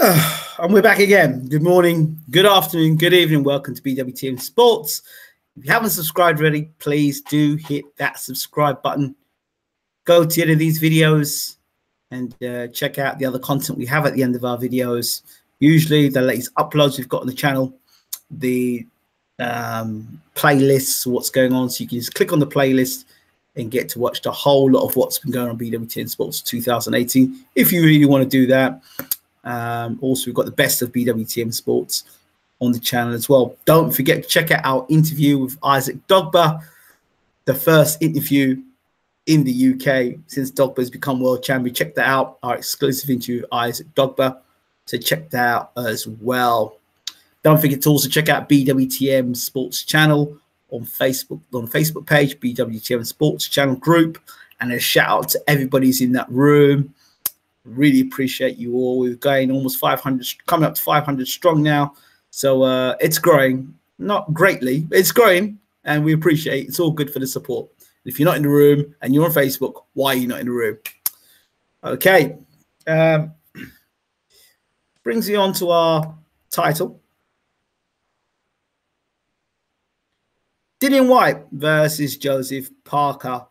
And we're back again. Good morning, good afternoon, good evening. Welcome to BWTM Sports. If you haven't subscribed already, please do hit that subscribe button. Go to any of these videos and check out the other content we have at the end of our videos. Usually the latest uploads we've got on the channel, the playlists, what's going on. So you can just click on the playlist and get to watch the whole lot of what's been going on BWTM Sports 2018 if you really want to do that. Also, we've got the best of BWTM Sports on the channel as well. Don't forget to check out our interview with Isaac Dogba, the first interview in the UK since Dogba has become world champion. Check that out, our exclusive interview with Isaac Dogba. So check that out as well. Don't forget to also check out BWTM Sports channel on Facebook page, BWTM Sports channel group, and a shout out to everybody who's in that room. Really appreciate you all. We're going almost 500, coming up to 500 strong now. So it's growing, not greatly, but it's growing, and we appreciate it. It's all good for the support. If you're not in the room and you're on Facebook, why are you not in the room? Okay. Brings me on to our title. Dillian Whyte versus Joseph Parker.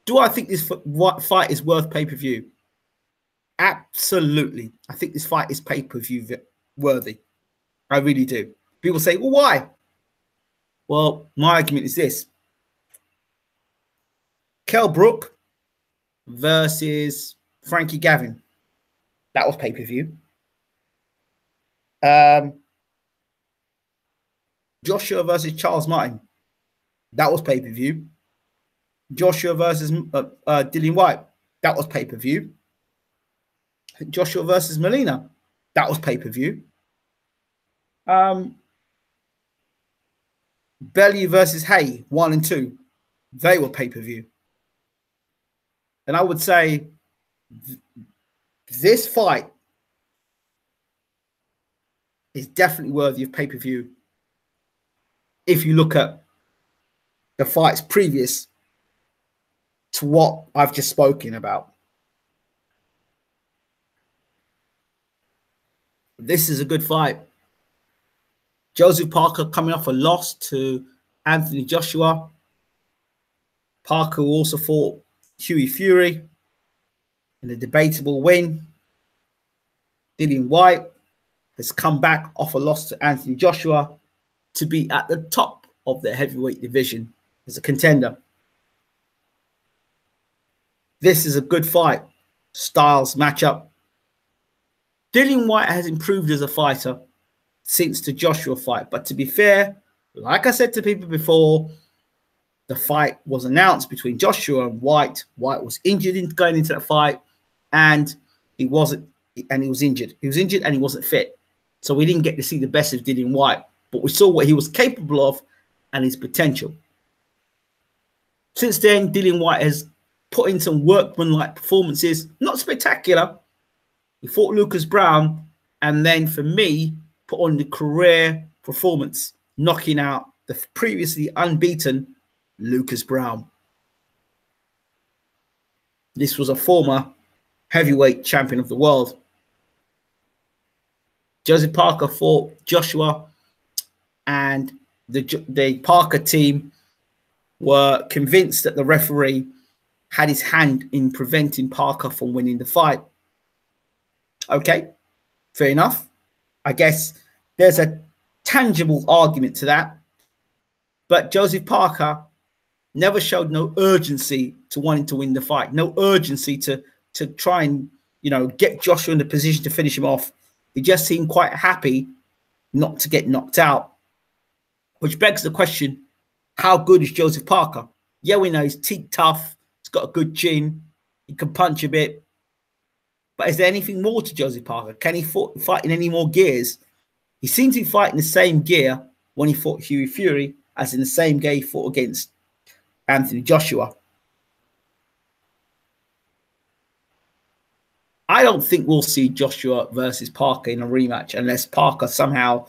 Do I think this fight is worth pay-per-view? Absolutely. I think this fight is pay-per-view worthy. I really do. People say, well, why? Well, my argument is this. Kell Brook versus Frankie Gavin. That was pay-per-view. Joshua versus Charles Martin. That was pay-per-view. Joshua versus Dillian Whyte. That was pay-per-view. Joshua versus Molina. That was pay-per-view. Bellew versus Hay, 1 and 2. They were pay-per-view. And I would say this fight is definitely worthy of pay-per-view if you look at the fights previous to what I've just spoken about. This is a good fight. Joseph Parker coming off a loss to Anthony Joshua. Parker also fought Hughie Fury in a debatable win. Dillian Whyte has come back off a loss to Anthony Joshua to be at the top of the heavyweight division as a contender. This is a good fight. Styles matchup. Dillian Whyte has improved as a fighter since the Joshua fight. But to be fair, like I said to people before, the fight was announced between Joshua and Whyte. Whyte was injured going into that fight, and he was injured. He was injured and he wasn't fit. So we didn't get to see the best of Dillian Whyte, but we saw what he was capable of and his potential. Since then, Dillian Whyte has put in some workmanlike performances, not spectacular. He fought Lucas Brown, and then for me, put on the career performance, knocking out the previously unbeaten Lucas Brown. This was a former heavyweight champion of the world. Joseph Parker fought Joshua, and the Parker team were convinced that the referee had his hand in preventing Parker from winning the fight. Okay, fair enough. I guess there's a tangible argument to that. But Joseph Parker never showed no urgency to wanting to win the fight, no urgency to try and, get Joshua in the position to finish him off. He just seemed quite happy not to get knocked out, which begs the question, how good is Joseph Parker? Yeah, we know he's teak tough. He's got a good chin. He can punch a bit. But is there anything more to Joseph Parker? Can he fight in any more gears? He seemed to be fighting the same gear when he fought Hughie Fury as in the same gear he fought against Anthony Joshua. I don't think we'll see Joshua versus Parker in a rematch unless Parker somehow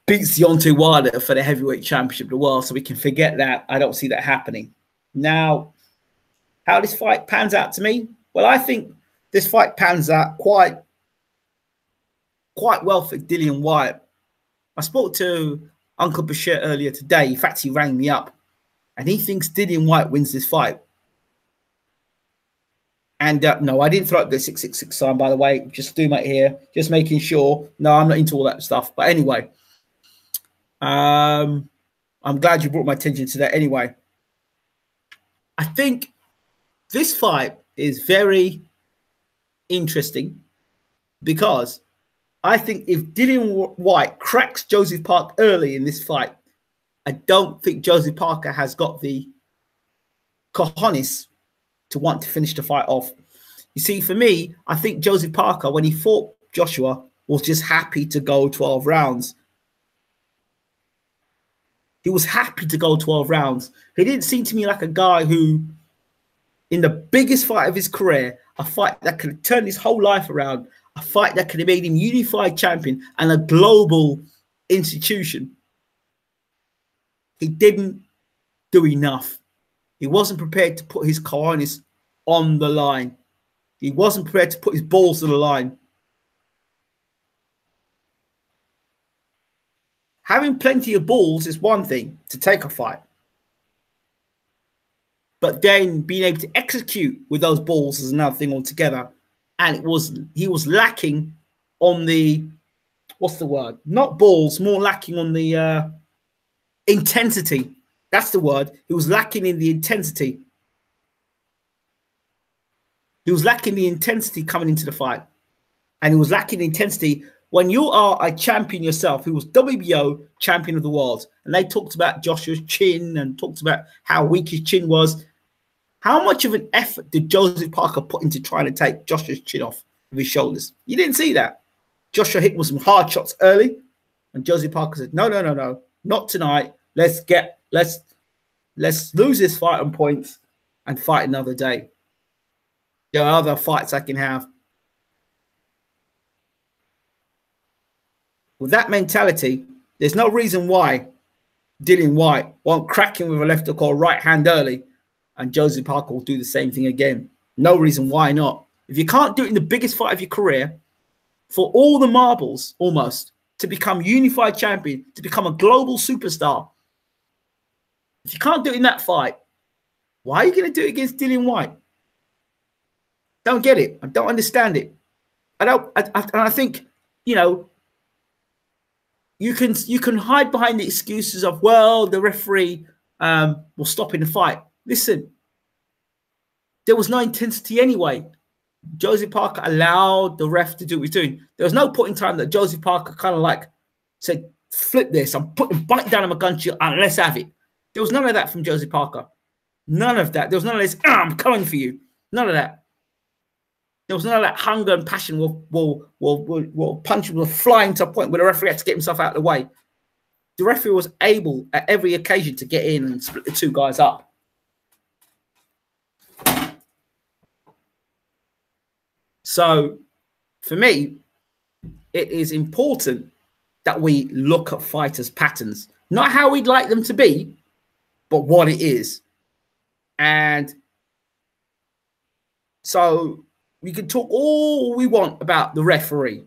beats Deontay Wilder for the heavyweight championship of the world, so we can forget that. I don't see that happening. Now, how this fight pans out to me, Well, I think this fight pans out quite well for Dillian Whyte. I spoke to Uncle Bashir earlier today. In fact, he rang me up, and he thinks Dillian Whyte wins this fight. And no, I didn't throw up the 666 sign, by the way. Just do my here, just making sure. No, I'm not into all that stuff. But anyway, I'm glad you brought my attention to that. Anyway, I think this fight is very interesting because I think if Dillian Whyte cracks Joseph Parker early in this fight, I don't think Joseph Parker has got the cojones to want to finish the fight off. You see, for me, I think Joseph Parker, when he fought Joshua, was just happy to go 12 rounds. He was happy to go 12 rounds. He didn't seem to me like a guy who, in the biggest fight of his career, a fight that could turn his whole life around, a fight that could have made him unified champion and a global institution, he didn't do enough. He wasn't prepared to put his cojones on the line. He wasn't prepared to put his balls on the line. Having plenty of balls is one thing to take a fight. But then being able to execute with those balls is another thing altogether. And he was lacking on the, what's the word? Not balls, more lacking on the intensity. That's the word. He was lacking in the intensity. He was lacking the intensity coming into the fight. And he was lacking the intensity when you are a champion yourself. He was WBO champion of the world. And they talked about Joshua's chin and talked about how weak his chin was. How much of an effort did Joseph Parker put into trying to take Joshua's chin off of his shoulders? You didn't see that. Joshua hit with some hard shots early. And Joseph Parker said, no, not tonight. Let's lose this fight on points and fight another day. There are other fights I can have. With that mentality, there's no reason why Dillian Whyte won't crack him with a left hook or right hand early, and Joseph Parker will do the same thing again. No reason why not. If you can't do it in the biggest fight of your career, for all the marbles almost, to become unified champion, to become a global superstar, if you can't do it in that fight, why are you going to do it against Dillian Whyte? Don't get it. I don't understand it. I think, you know, you can hide behind the excuses of, well, the referee will stop in the fight. Listen, there was no intensity anyway. Joseph Parker allowed the ref to do what he's doing. There was no point in time that Joseph Parker kind of like said, flip this, I'm putting bite down on my gun shield and let's have it. There was none of that from Joseph Parker. None of that. There was none of this, I'm coming for you. None of that. There was none of that hunger and passion will punch will flying to a point where the referee had to get himself out of the way. The referee was able at every occasion to get in and split the two guys up. So, for me, it is important that we look at fighters' patterns. Not how we'd like them to be, but what it is. And so we can talk all we want about the referee,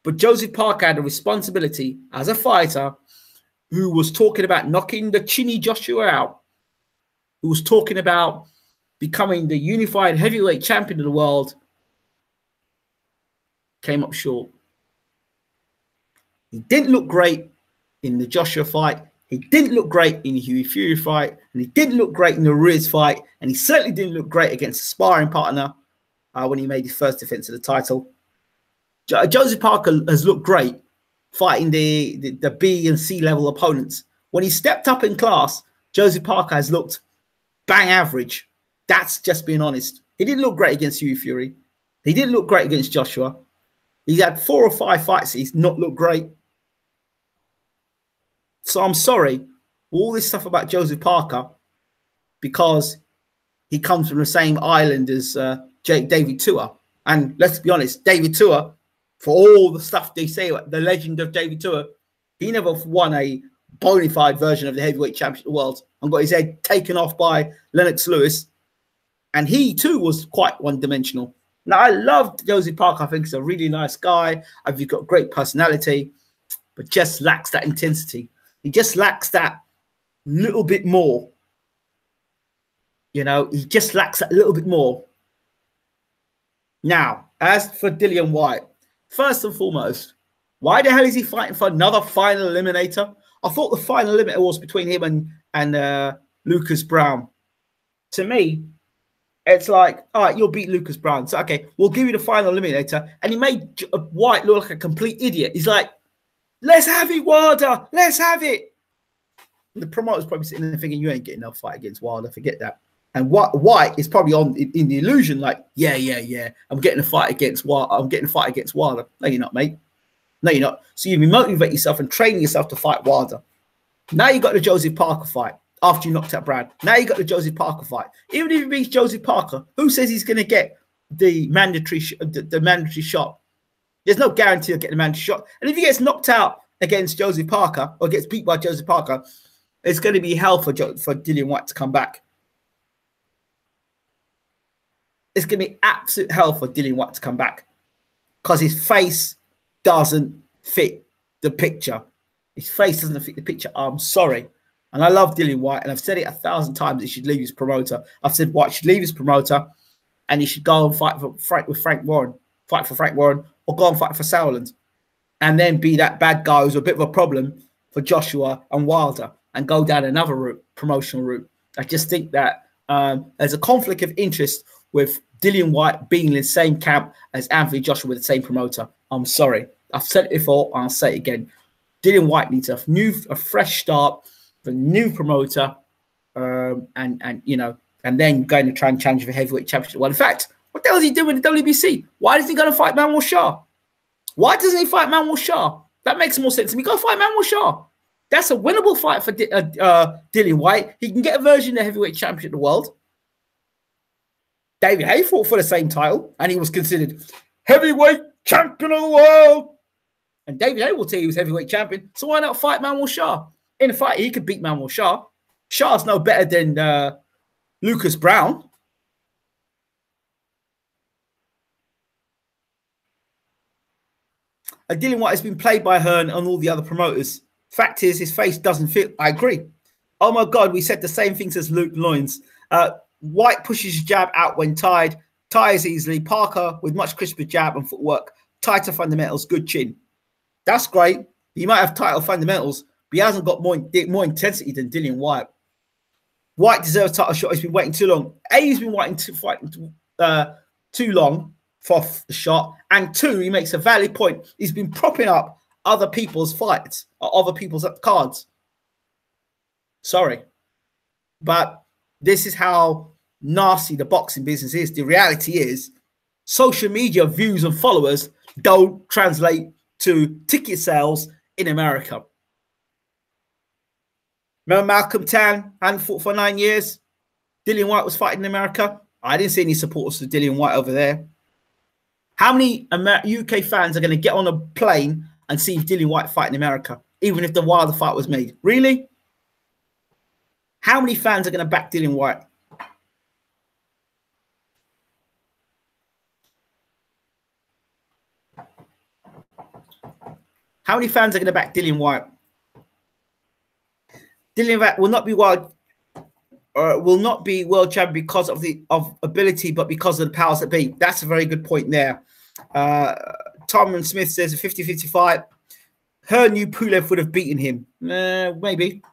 but Joseph Parker had a responsibility as a fighter who was talking about knocking the chinny Joshua out, who was talking about becoming the unified heavyweight champion of the world, came up short. He didn't look great in the Joshua fight. He didn't look great in the Hughie Fury fight. And he didn't look great in the Ruiz fight. And he certainly didn't look great against a sparring partner when he made his first defense of the title. Joseph Parker has looked great fighting the B and C level opponents. When he stepped up in class, Joseph Parker has looked bang average. That's just being honest. He didn't look great against Hughie Fury. He didn't look great against Joshua. He's had 4 or 5 fights. He's not looked great. So I'm sorry, all this stuff about Joseph Parker, because he comes from the same island as David Tua. And let's be honest, David Tua, for all the stuff they say, the legend of David Tua, he never won a bona fide version of the heavyweight championship of the world and got his head taken off by Lennox Lewis And he too was quite one-dimensional. Now, I love Josie Parker. I think he's a really nice guy. I think he's got great personality, but just lacks that intensity. He just lacks that little bit more. You know, he just lacks that little bit more. Now, as for Dillian Whyte, first and foremost, why the hell is he fighting for another final eliminator? I thought the final eliminator was between him and Lucas Brown. To me, it's like, all right, you'll beat Lucas Brown. So, okay, we'll give you the final eliminator. And he made Whyte look like a complete idiot. He's like, let's have it, Wilder. Let's have it. And the promoter's probably sitting there thinking, you ain't getting no fight against Wilder. Forget that. And Whyte is probably in the illusion, like, yeah. I'm getting a fight against Wilder. I'm getting a fight against Wilder. No, you're not, mate. No, you're not. So you motivate yourself and training yourself to fight Wilder. Now you got the Josie Parker fight after you knocked out Brad. Now you got the Josie Parker fight. Even if he beats Josie Parker, who says he's going to get the mandatory shot? There's no guarantee of getting the mandatory shot. And if he gets knocked out against Josie Parker or gets beat by Josie Parker, it's going to be hell for Dillian Whyte to come back. It's going to be absolute hell for Dillian Whyte to come back because his face doesn't fit the picture. His face doesn't fit the picture. I'm sorry. And I love Dillian Whyte, and I've said it 1,000 times. He should leave his promoter. I've said Whyte should leave his promoter, and he should go and fight for Frank Warren, or go and fight for Sauerland, and then be that bad guy who's a bit of a problem for Joshua and Wilder, and go down another route, promotional route. I just think that there's a conflict of interest with Dillian Whyte being in the same camp as Anthony Joshua with the same promoter. I'm sorry. I've said it before, and I'll say it again. Dillian Whyte needs a fresh start, a new promoter, and you know, and then going to try and challenge for heavyweight championship. Well, in fact, what the hell is he doing with the WBC? Why doesn't he go to fight Manwar Shah? Why doesn't he fight Manwar Shah? That makes more sense to me. Go fight Manwar Shah. That's a winnable fight for Dillian Whyte. He can get a version of the heavyweight champion of the world. David Haye fought for the same title, and he was considered heavyweight champion of the world. And David Haye will tell you he was heavyweight champion. So why not fight Manwar Shah? In a fight, he could beat Manwar Shah. Shah's no better than Lucas Brown. Dillian Whyte has been played by Hearn and all the other promoters. Fact is, his face doesn't fit. I agree. Oh my God, we said the same things as Luke Loins. Whyte pushes his jab out when tied, tires easily. Parker with much crisper jab and footwork, tighter fundamentals, good chin. That's great. He might have tighter fundamentals, but he hasn't got more intensity than Dillian Whyte. Whyte deserves a title shot. He's been waiting too long. A, he's been waiting too long for the shot. And two, he makes a valid point. He's been propping up other people's fights or other people's cards. Sorry. But this is how nasty the boxing business is. The reality is social media views and followers don't translate to ticket sales in America. Remember Malcolm Tan hadn't fought for 9 years? Dillian Whyte was fighting in America. I didn't see any supporters for Dillian Whyte over there. How many UK fans are going to get on a plane and see Dillian Whyte fight in America, even if the Wilder fight was made? Really? How many fans are going to back Dillian Whyte? How many fans are going to back Dillian Whyte? Dillian Whyte will not be world champion because of ability, but because of the powers that be. That's a very good point there. Tom Smith says a 50-50 fight. Hearn knew Pulev would have beaten him. Maybe.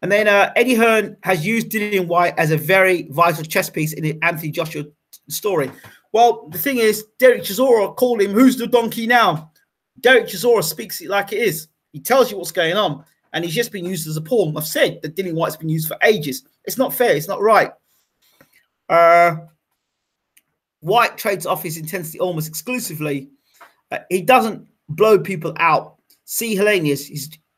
And then Eddie Hearn has used Dillian Whyte as a very vital chess piece in the Anthony Joshua story. Well, the thing is, Derek Chisora called him, who's the donkey now? Derek Chisora speaks it like it is. He tells you what's going on, and he's just been used as a pawn. I've said that Dillian Whyte's been used for ages. It's not fair. It's not right. Whyte trades off his intensity almost exclusively. He doesn't blow people out. See Hellenius,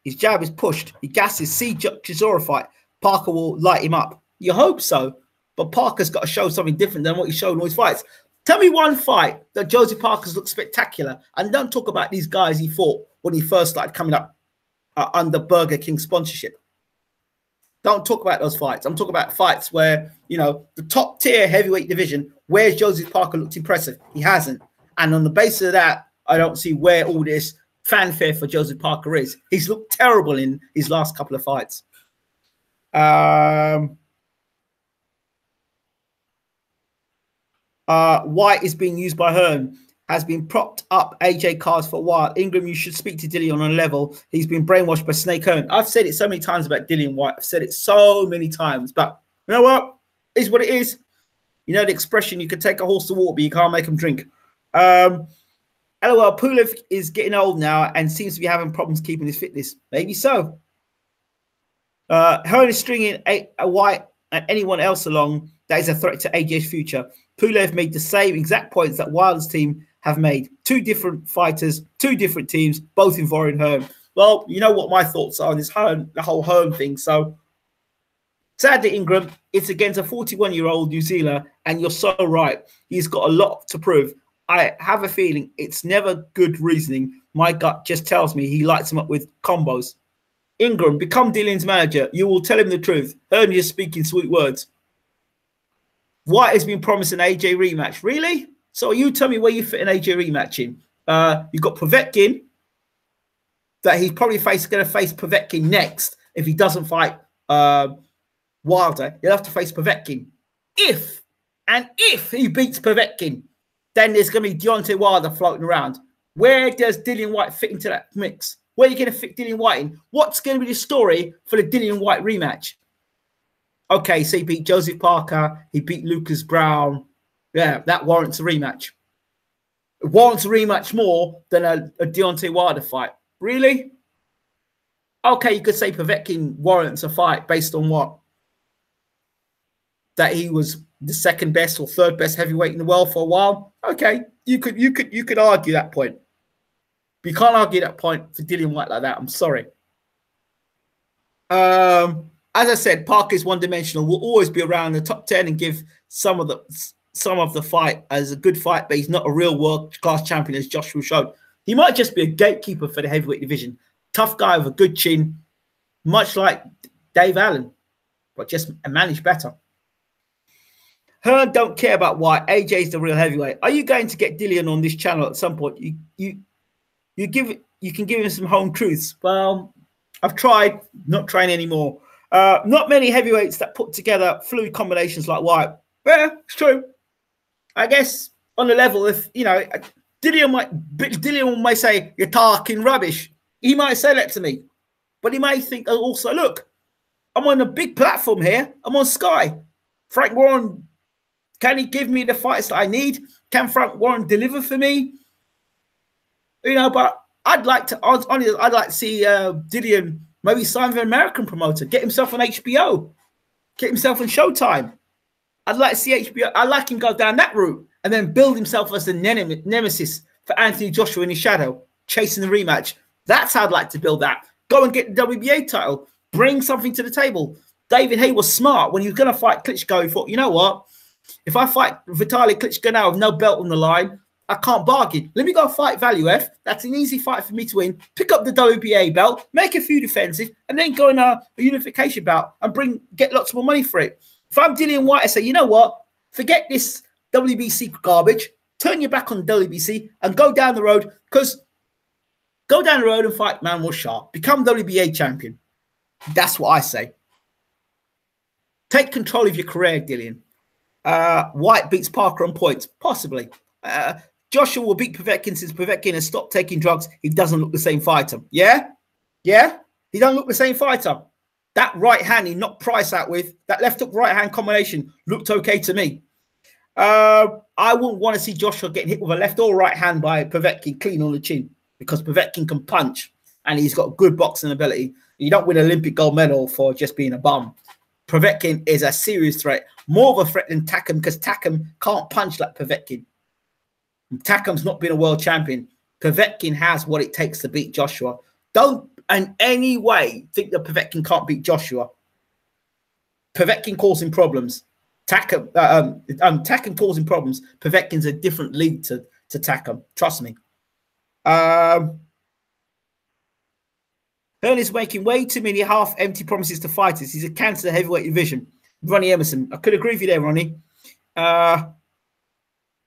his jab is pushed. He gasses. See Chisora fight. Parker will light him up. You hope so, but Parker's got to show something different than what he's shown in all his fights. Tell me one fight that Josie Parker's looked spectacular, and don't talk about these guys he fought when he first started coming up under Burger King sponsorship. Don't talk about those fights. I'm talking about fights where, you know, the top tier heavyweight division, where's Joseph Parker looked impressive? He hasn't. And on the basis of that, I don't see where all this fanfare for Joseph Parker is. He's looked terrible in his last couple of fights. White is being used by Hearn. Has been propped up AJ cards for a while. Ingram, you should speak to Dillian on a level. He's been brainwashed by Snake Hearn. I've said it so many times about Dillian Whyte. I've said it so many times. But you know what? It's what it is. You know the expression, you can take a horse to water, but you can't make him drink. LOL, Pulev is getting old now and seems to be having problems keeping his fitness. Maybe so. Hearn is stringing a White and anyone else along that is a threat to AJ's future. Pulev made the same exact points that Wilder's team have made. Two different fighters, two different teams, both involving Hearn. Well, you know what my thoughts are on this Hearn, the whole Hearn thing. So, sadly, Ingram, it's against a 41-year-old New Zealander, and you're so right. He's got a lot to prove. I have a feeling it's never good reasoning. My gut just tells me he lights him up with combos. Ingram, become Dillian's manager. You will tell him the truth. Hearn is speaking sweet words. White has been promised an AJ rematch. Really? So you tell me where you fit an AJ rematch in. You've got Povetkin, that he's probably going to face Povetkin next. If he doesn't fight Wilder, he'll have to face Povetkin. If he beats Povetkin, then there's going to be Deontay Wilder floating around. Where does Dillian Whyte fit into that mix? Where are you going to fit Dillian Whyte in? What's going to be the story for the Dillian Whyte rematch? Okay, so he beat Joseph Parker. He beat Lucas Brown. Yeah, that warrants a rematch. It warrants a rematch more than a Deontay Wilder fight. Really? Okay, you could say Povetkin warrants a fight based on what? That he was the second best or third best heavyweight in the world for a while. Okay, you could argue that point. But you can't argue that point for Dillian Whyte like that. I'm sorry. As I said, Parker is one-dimensional. Will always be around the top 10 and give some of the fight as a good fight, but he's not a real world-class champion as Joshua showed. He might just be a gatekeeper for the heavyweight division. Tough guy with a good chin, much like Dave Allen, but just managed better. Hearn don't care about White. AJ's the real heavyweight. Are you going to get Dillian on this channel at some point? You can give him some home truths. Well, I've tried, not trying anymore. Not many heavyweights that put together fluid combinations like White. Yeah, it's true. I guess on the level, if you know, Dillian might say you're talking rubbish. He might say that to me, but he may think also, look, I'm on a big platform here. I'm on Sky. Frank Warren, can he give me the fights that I need? Can Frank Warren deliver for me? You know, but I'd like to see Dillian maybe sign with an American promoter, get himself on HBO, get himself on Showtime. I'd like to see HBO. I'd like him go down that route and then build himself as the nemesis for Anthony Joshua in his shadow, chasing the rematch. That's how I'd like to build that. Go and get the WBA title. Bring something to the table. David Hay was smart when he was going to fight Klitschko. He thought, you know what? If I fight Vitaly Klitschko now with no belt on the line, I can't bargain. Let me go fight Valuev. That's an easy fight for me to win. Pick up the WBA belt, make a few defensive, and then go in a unification bout and get lots more money for it. If I'm Dillian Whyte, I say, you know what? Forget this WBC garbage. Turn your back on WBC and go down the road, because go down the road and fight Manuel Shah. Become WBA champion. That's what I say. Take control of your career, Dillian. Whyte beats Parker on points. Possibly. Joshua will beat Povetkin since Povetkin has stopped taking drugs. He doesn't look the same fighter. Yeah? Yeah? He doesn't look the same fighter. That right hand he knocked Price out with, that left hook right hand combination looked okay to me. I wouldn't want to see Joshua getting hit with a left or right hand by Povetkin clean on the chin, because Povetkin can punch and he's got good boxing ability. You don't win an Olympic gold medal for just being a bum. Povetkin is a serious threat, more of a threat than Takam, because Takam can't punch like Povetkin. Takam's not been a world champion. Povetkin has what it takes to beat Joshua. Don't in any way think that Povetkin can't beat Joshua. Povetkin causing problems. Takam causing problems. Povetkin's a different league to Takam. Trust me. Hearn is making way too many half-empty promises to fighters. He's a cancer to the heavyweight division. Ronnie Emerson. I could agree with you there, Ronnie.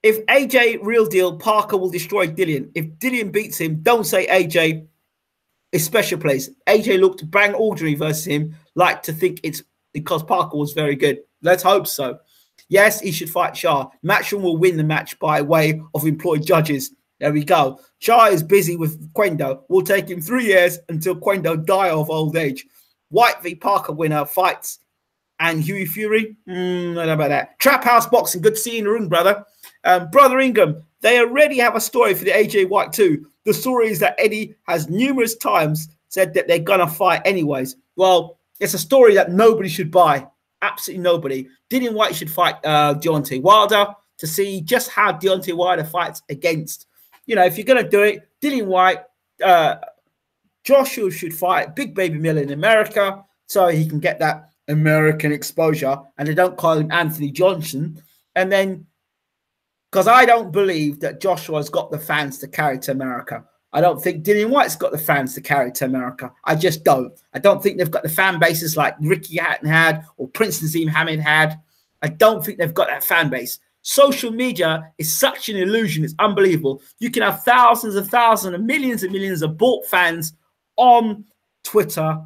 If AJ real deal, Parker will destroy Dillian. If Dillian beats him, don't say AJ is special place. AJ looked bang ordinary versus him. Like to think it's because Parker was very good. Let's hope so. Yes, he should fight Shah. Matchroom will win the match by way of employed judges. There we go. Shah is busy with Quendo. Will take him 3 years until Quendo die of old age. Whyte v Parker winner fights. And Huey Fury? I don't know about that. Trap House Boxing. Good to see you in the room, brother. Brother Ingham, they already have a story for the AJ Whyte too. The story is that Eddie has numerous times said that they're going to fight anyways. Well, it's a story that nobody should buy. Absolutely nobody. Dillian Whyte should fight Deontay Wilder to see just how Deontay Wilder fights against. You know, if you're going to do it, Dillian Whyte, Joshua should fight Big Baby Miller in America so he can get that American exposure and they don't call him Anthony Johnson. And then, because I don't believe that Joshua's got the fans to carry to America. I don't think Dillian Whyte's got the fans to carry to America. I just don't. I don't think they've got the fan bases like Ricky Hatton had or Prince Naseem Hamed had. I don't think they've got that fan base. Social media is such an illusion. It's unbelievable. You can have thousands and thousands and millions of bought fans on Twitter.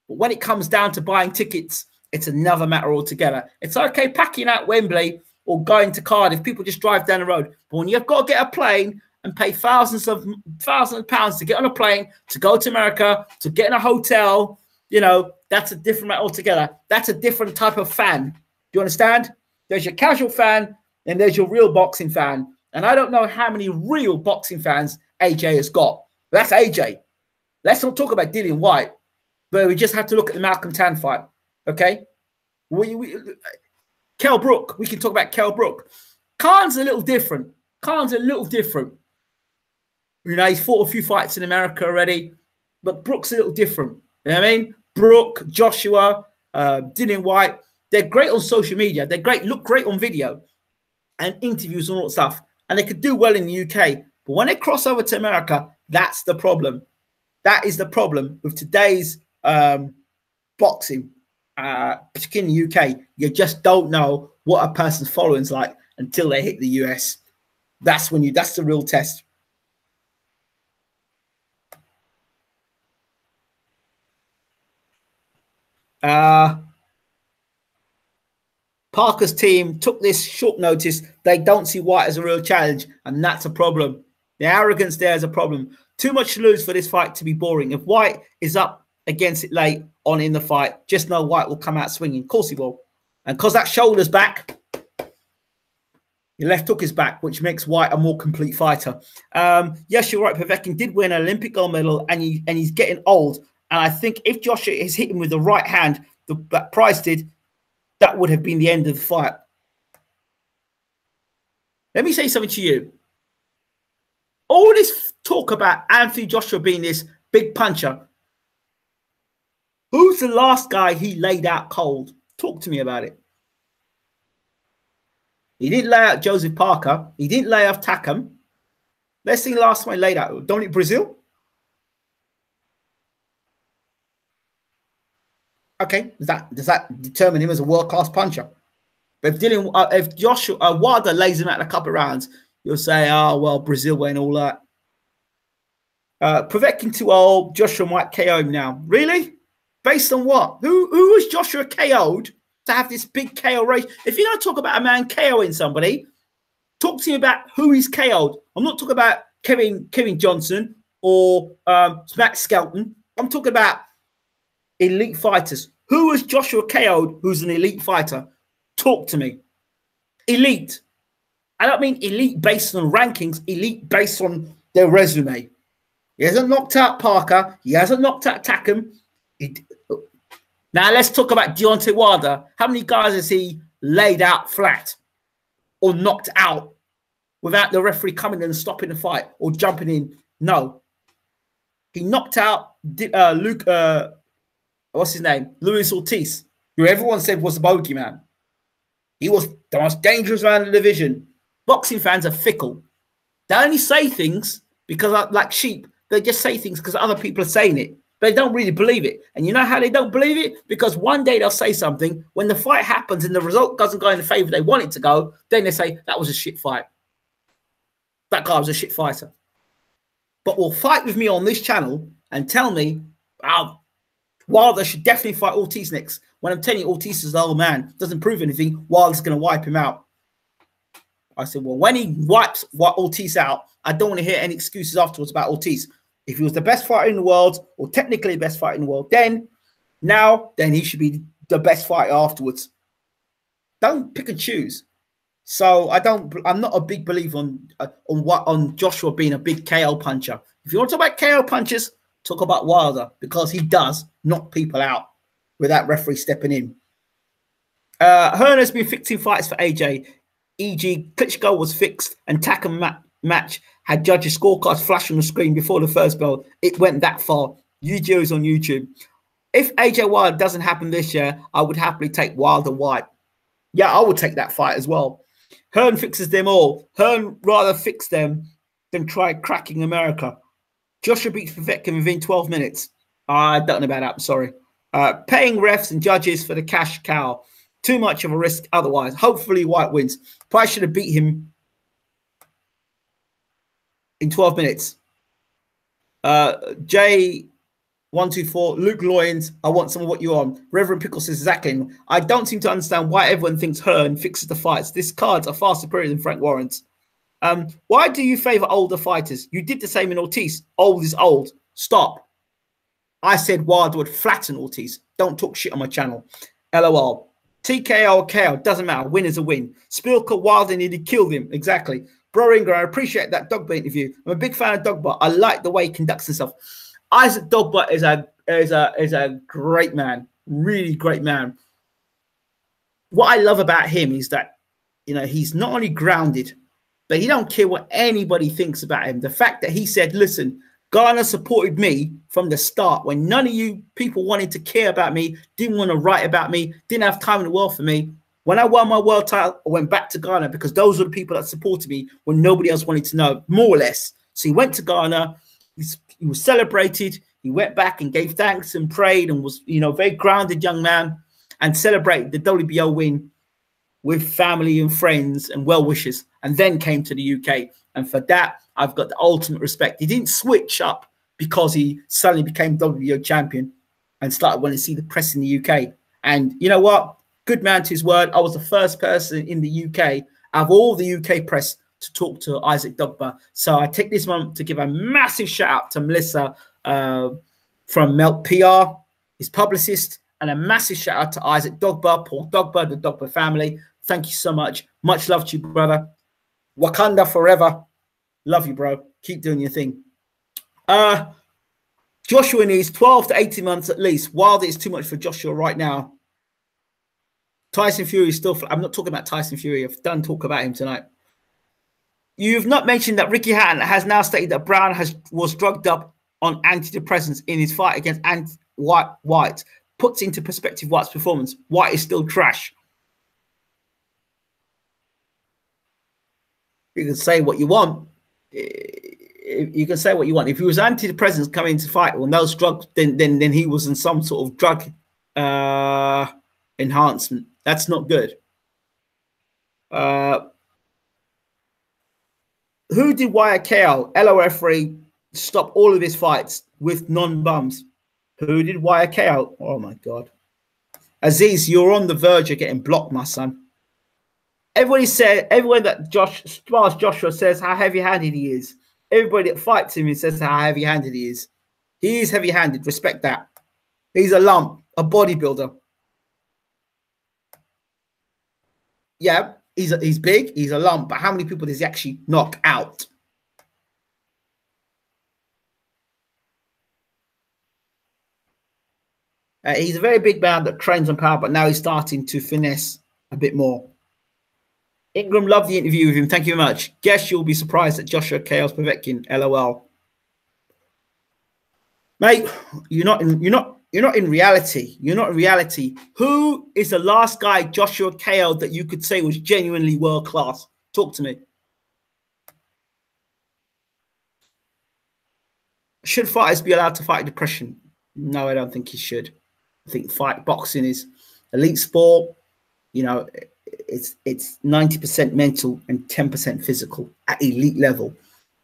But when it comes down to buying tickets, it's another matter altogether. It's okay packing out Wembley or going to Cardiff. People just drive down the road. But when you've got to get a plane and pay thousands of pounds to get on a plane, to go to America, to get in a hotel, you know, that's a different matter altogether. That's a different type of fan. Do you understand? There's your casual fan and there's your real boxing fan. And I don't know how many real boxing fans AJ has got. That's AJ. Let's not talk about Dillian Whyte, but we just have to look at the Malcolm Tan fight, okay? Kell Brook, we can talk about Kell Brook. Khan's a little different. You know, he's fought a few fights in America already, but Brook's a little different. You know what I mean? Brook, Joshua, Dillian Whyte, they're great on social media. They're great, look great on video and interviews and all that stuff. And they could do well in the UK. But when they cross over to America, that's the problem. That is the problem with today's boxing, particularly in the UK. You just don't know what a person's following is like until they hit the US. That's the real test. Parker's team took this short notice. They don't see Whyte as a real challenge, and that's a problem. The arrogance there is a problem. Too much to lose for this fight to be boring. If Whyte is up against it late on in the fight, just know Whyte will come out swinging. Of course he will. And because that shoulder's back, your left hook is back, which makes Whyte a more complete fighter. Yes, you're right. Povetkin did win an Olympic gold medal, and he's getting old. And I think if Joshua is hitting with the right hand, that Price did, that would have been the end of the fight. Let me say something to you. All this talk about Anthony Joshua being this big puncher. Who's the last guy he laid out cold? Talk to me about it. He didn't lay out Joseph Parker. He didn't lay off Takam. Let's see the last one he laid out. Dominic Brazil. Okay, does that determine him as a world-class puncher? But if Joshua Wilder lays him out in a couple of rounds, you'll say, oh, well, Brazil went all that. Povetkin too old. Joshua might KO him now. Really? Based on what? Who was Joshua KO'd to have this big KO race? If you're going to talk about a man KOing somebody, talk to me about who he's KO'd. I'm not talking about Kevin Johnson or Matt Skelton. I'm talking about elite fighters. Who was Joshua KO'd who's an elite fighter? Talk to me. Elite. I don't mean elite based on rankings, elite based on their resume. He hasn't knocked out Parker. He hasn't knocked out Takam. Now let's talk about Deontay Wilder. How many guys has he laid out flat or knocked out without the referee coming and stopping the fight or jumping in? No. He knocked out Luke, what's his name? Luis Ortiz, who everyone said was a bogeyman. He was the most dangerous man in the division. Boxing fans are fickle. They only say things because, like sheep, they just say things because other people are saying it. They don't really believe it. And you know how they don't believe it? Because one day they'll say something, when the fight happens and the result doesn't go in the favor they want it to go, then they say, that was a shit fight. That guy was a shit fighter. But will fight with me on this channel and tell me, oh, Wilder should definitely fight Ortiz next. When I'm telling you Ortiz is the old man, doesn't prove anything, Wilder's going to wipe him out. I said, well, when he wipes Ortiz out, I don't want to hear any excuses afterwards about Ortiz. If he was the best fighter in the world, or technically the best fighter in the world, then he should be the best fighter afterwards. Don't pick and choose. So I'm not a big believer on Joshua being a big KO puncher. If you want to talk about KO punches, talk about Wilder, because he does knock people out without referee stepping in. Hearn has been fixing fights for AJ, e.g. Klitschko was fixed and Takam match had judges' scorecards flash on the screen before the first bell. It went that far. Videos on YouTube. If AJ Wilder doesn't happen this year, I would happily take Wilder Whyte. Yeah, I would take that fight as well. Hearn fixes them all. Hearn rather fix them than try cracking America. Joshua beats Povetkin within 12 minutes. I don't know about that. I'm sorry. Paying refs and judges for the cash cow. Too much of a risk otherwise. Hopefully Whyte wins. Probably should have beat him in 12 minutes. J124, Luke Loyens, I want some of what you're on. Reverend Pickle says, exactly. I don't seem to understand why everyone thinks Hearn fixes the fights. These cards are far superior than Frank Warren's. Why do you favor older fighters? You did the same in Ortiz. Old is old. Stop. I said Wilder would flatten Ortiz. Don't talk shit on my channel. LOL. TKO or KO, doesn't matter. Win is a win. Spilker, Wilder nearly killed him. Exactly. Bro Inger, I appreciate that Dogba interview. I'm a big fan of Dogba. I like the way he conducts himself. Isaac Dogba is a great man. Really great man. What I love about him is that, you know, he's not only grounded, but he don't care what anybody thinks about him. The fact that he said, listen, Garner supported me from the start when none of you people wanted to care about me, didn't want to write about me, didn't have time in the world for me. When I won my world title, I went back to Ghana because those were the people that supported me when nobody else wanted to know, more or less. So he went to Ghana, he was celebrated, he went back and gave thanks and prayed and was, you know, very grounded young man and celebrated the WBO win with family and friends and well-wishers, and then came to the UK. And for that, I've got the ultimate respect. He didn't switch up because he suddenly became WBO champion and started wanting to see the press in the UK. And you know what? Good man to his word. I was the first person in the UK, out of all the UK press, to talk to Isaac Dogba. So I take this moment to give a massive shout out to Melissa from Melt PR, his publicist, and a massive shout out to Isaac Dogba, Paul Dogba, the Dogba family. Thank you so much. Much love to you, brother. Wakanda forever. Love you, bro. Keep doing your thing. Joshua needs 12 to 18 months at least. Wilder is too much for Joshua right now. Tyson Fury is still... I'm not talking about Tyson Fury. I've done talk about him tonight. You've not mentioned that Ricky Hatton has now stated that Brown was drugged up on antidepressants in his fight against Whyte. Puts into perspective Whyte's performance. Whyte is still trash. You can say what you want. You can say what you want. If he was antidepressants coming into fight on those drugs, then he was in some sort of drug enhancement. That's not good. Who did Whyte KO? LO referee stop all of his fights with non-bums. Who did Whyte KO? Oh my God. Aziz, you're on the verge of getting blocked, my son. Everybody said, everyone that Joshua says how heavy-handed he is. Everybody that fights him says how heavy-handed he is. He is heavy-handed. Respect that. He's a lump, a bodybuilder. Yeah, he's big. He's a lump. But how many people does he actually knock out? He's a very big man that trains on power, but now he's starting to finesse a bit more. Ingram, loved the interview with him. Thank you very much. Guess you'll be surprised that Joshua KO's Povetkin. LOL. Mate, you're not in reality. You're not in reality. Who is the last guy Joshua KO'd that you could say was genuinely world class? Talk to me. Should fighters be allowed to fight depression? No, I don't think he should. I think fight boxing is elite sport. You know, it's 90% mental and 10% physical at elite level.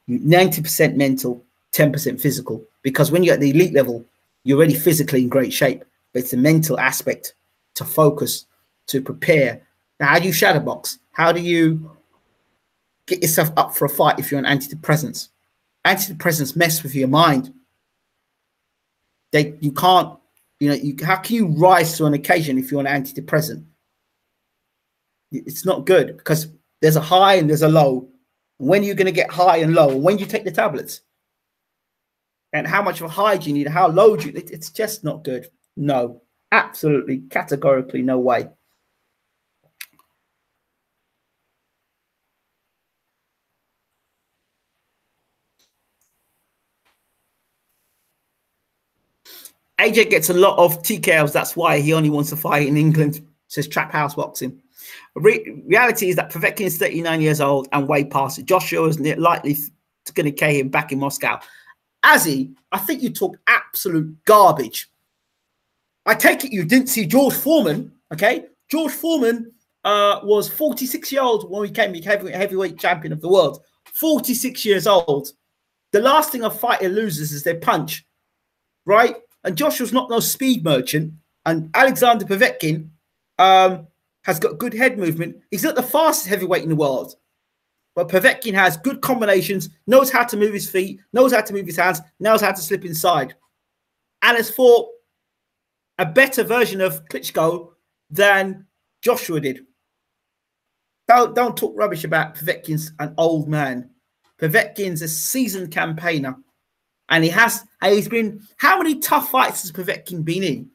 90% mental, 10% physical. Because when you're at the elite level, you're already physically in great shape. But it's the mental aspect to focus, to prepare. Now, how do you shadow box? How do you get yourself up for a fight if you're on antidepressants? Antidepressants mess with your mind. You can't, how can you rise to an occasion if you're on an antidepressant? It's not good because there's a high and there's a low. When are you going to get high and low? When you take the tablets? And how much of a high do you need? How low do you need? It's just not good. No, absolutely, categorically, no way. AJ gets a lot of TKOs. That's why he only wants to fight in England, says Trap House Boxing. Reality is that Povetkin is 39 years old and way past it. Joshua is likely going to KO him back in Moscow. Azzy, I think you talk absolute garbage. I take it you didn't see George Foreman, okay? George Foreman was 46 years old when he became heavyweight champion of the world. 46 years old. The last thing a fighter loses is their punch, right? And Joshua's not no speed merchant. And Alexander Povetkin has got good head movement. He's not the fastest heavyweight in the world. But Povetkin has good combinations, knows how to move his feet, knows how to move his hands, knows how to slip inside. And has fought a better version of Klitschko than Joshua did. Don't talk rubbish about Povetkin's an old man. Povetkin's a seasoned campaigner. And he's been, how many tough fights has Povetkin been in?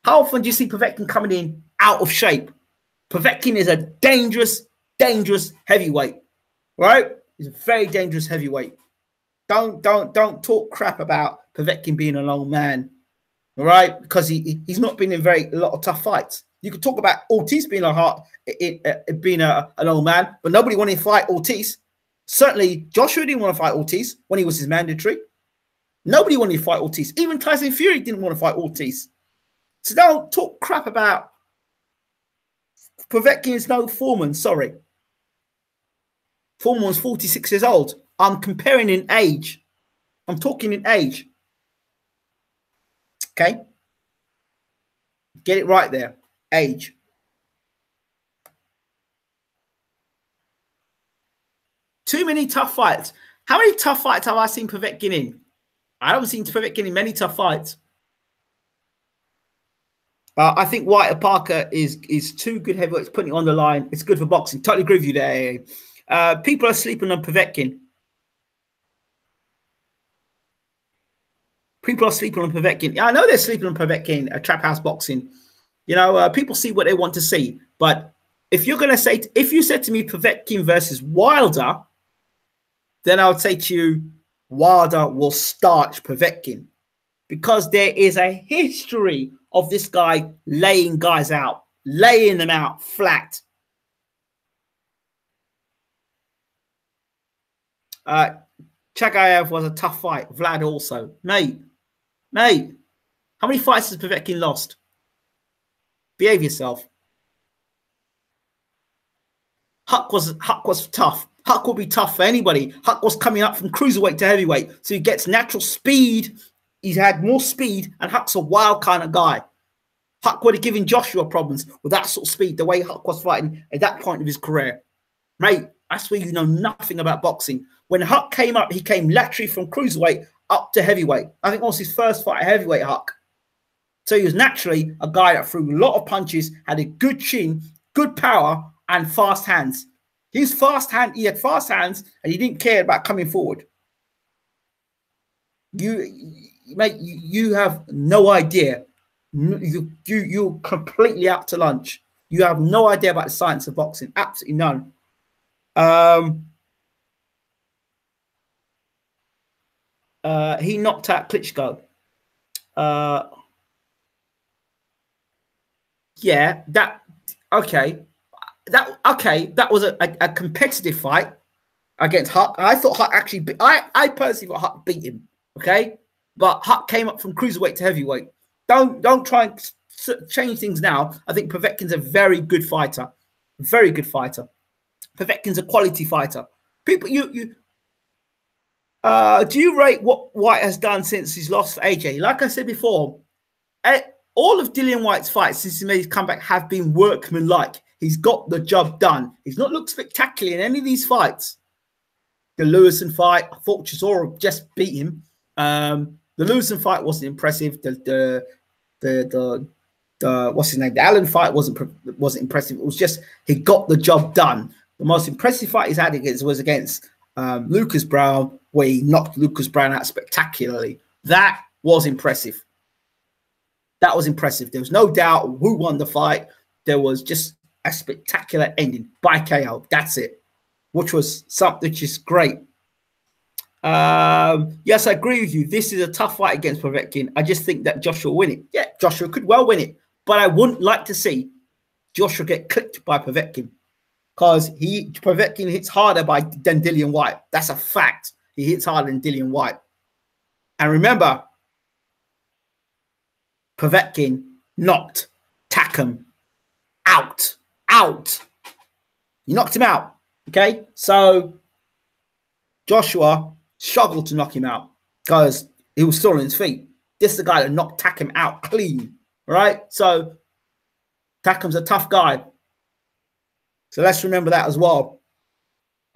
How often do you see Povetkin coming in out of shape? Povetkin is a dangerous heavyweight, right? He's a very dangerous heavyweight. Don't talk crap about Povetkin being an old man, all right? Because he's not been in a lot of tough fights. You could talk about Ortiz being an old man, but nobody wanted to fight Ortiz. Certainly, Joshua didn't want to fight Ortiz when he was his mandatory. Nobody wanted to fight Ortiz. Even Tyson Fury didn't want to fight Ortiz. So don't talk crap about Povetkin's no Foreman. Sorry. Foreman was 46 years old. I'm comparing in age. I'm talking in age. Okay? Get it right there. Age. Too many tough fights. How many tough fights have I seen Povetkin in? I haven't seen Povetkin in many tough fights. I think Whyte or Parker is too good heavyweights, putting it on the line. It's good for boxing. Totally agree with you there. People are sleeping on Povetkin. People are sleeping on Povetkin. Yeah, I know they're sleeping on Povetkin, Trap House Boxing. You know, people see what they want to see. But if you're going to say, if you said to me Povetkin versus Wilder, then I would say to you, Wilder will starch Povetkin. Because there is a history of this guy laying guys out, laying them out flat. Chagayev was a tough fight. Vlad also. Mate, how many fights has Povetkin lost? Behave yourself. Huck was tough. Huck will be tough for anybody. Huck was coming up from cruiserweight to heavyweight, so he gets natural speed. He's had more speed, and Huck's a wild kind of guy. Huck would have given Joshua problems with that sort of speed, the way Huck was fighting at that point of his career. Mate, that's where you know nothing about boxing. When Huck came up, he came laterally from cruiserweight up to heavyweight. I think it was his first fight at heavyweight, Huck. So he was naturally a guy that threw a lot of punches, had a good chin, good power, and fast hands. He had fast hands, and he didn't care about coming forward. Mate, you have no idea. You're completely out to lunch. You have no idea about the science of boxing. Absolutely none. He knocked out Klitschko. Yeah, that was a competitive fight against Huck. I thought Huck actually I personally thought Huck beat him. Okay, but Huck came up from cruiserweight to heavyweight. Don't try and change things now. I think Povetkin's a very good fighter. Very good fighter. Povetkin's a quality fighter. People, do you rate what Whyte has done since he's lost for AJ? Like I said before, all of Dillian Whyte's fights since he made his comeback have been workmanlike. He's got the job done. He's not looked spectacular in any of these fights. The Lewison fight, I thought Chisora just beat him. The Lewison fight wasn't impressive. The what's his name? The Allen fight wasn't impressive. It was just he got the job done. The most impressive fight he's had was against Lucas Brown, where he knocked Lucas Brown out spectacularly. That was impressive. That was impressive. There was no doubt who won the fight. There was just a spectacular ending by KO. That's it, which was something which is great. Yes, I agree with you. This is a tough fight against Povetkin. I just think that Joshua will win it. Yeah, Joshua could well win it, but I wouldn't like to see Joshua get clipped by Povetkin, because Povetkin hits harder than Dillian Whyte. That's a fact. He hits harder than Dillian Whyte. And remember, Povetkin knocked Takam out. He knocked him out. Okay, so Joshua struggled to knock him out because he was still on his feet. This is the guy that knocked Takam out clean, right? So Takam's a tough guy. So let's remember that as well.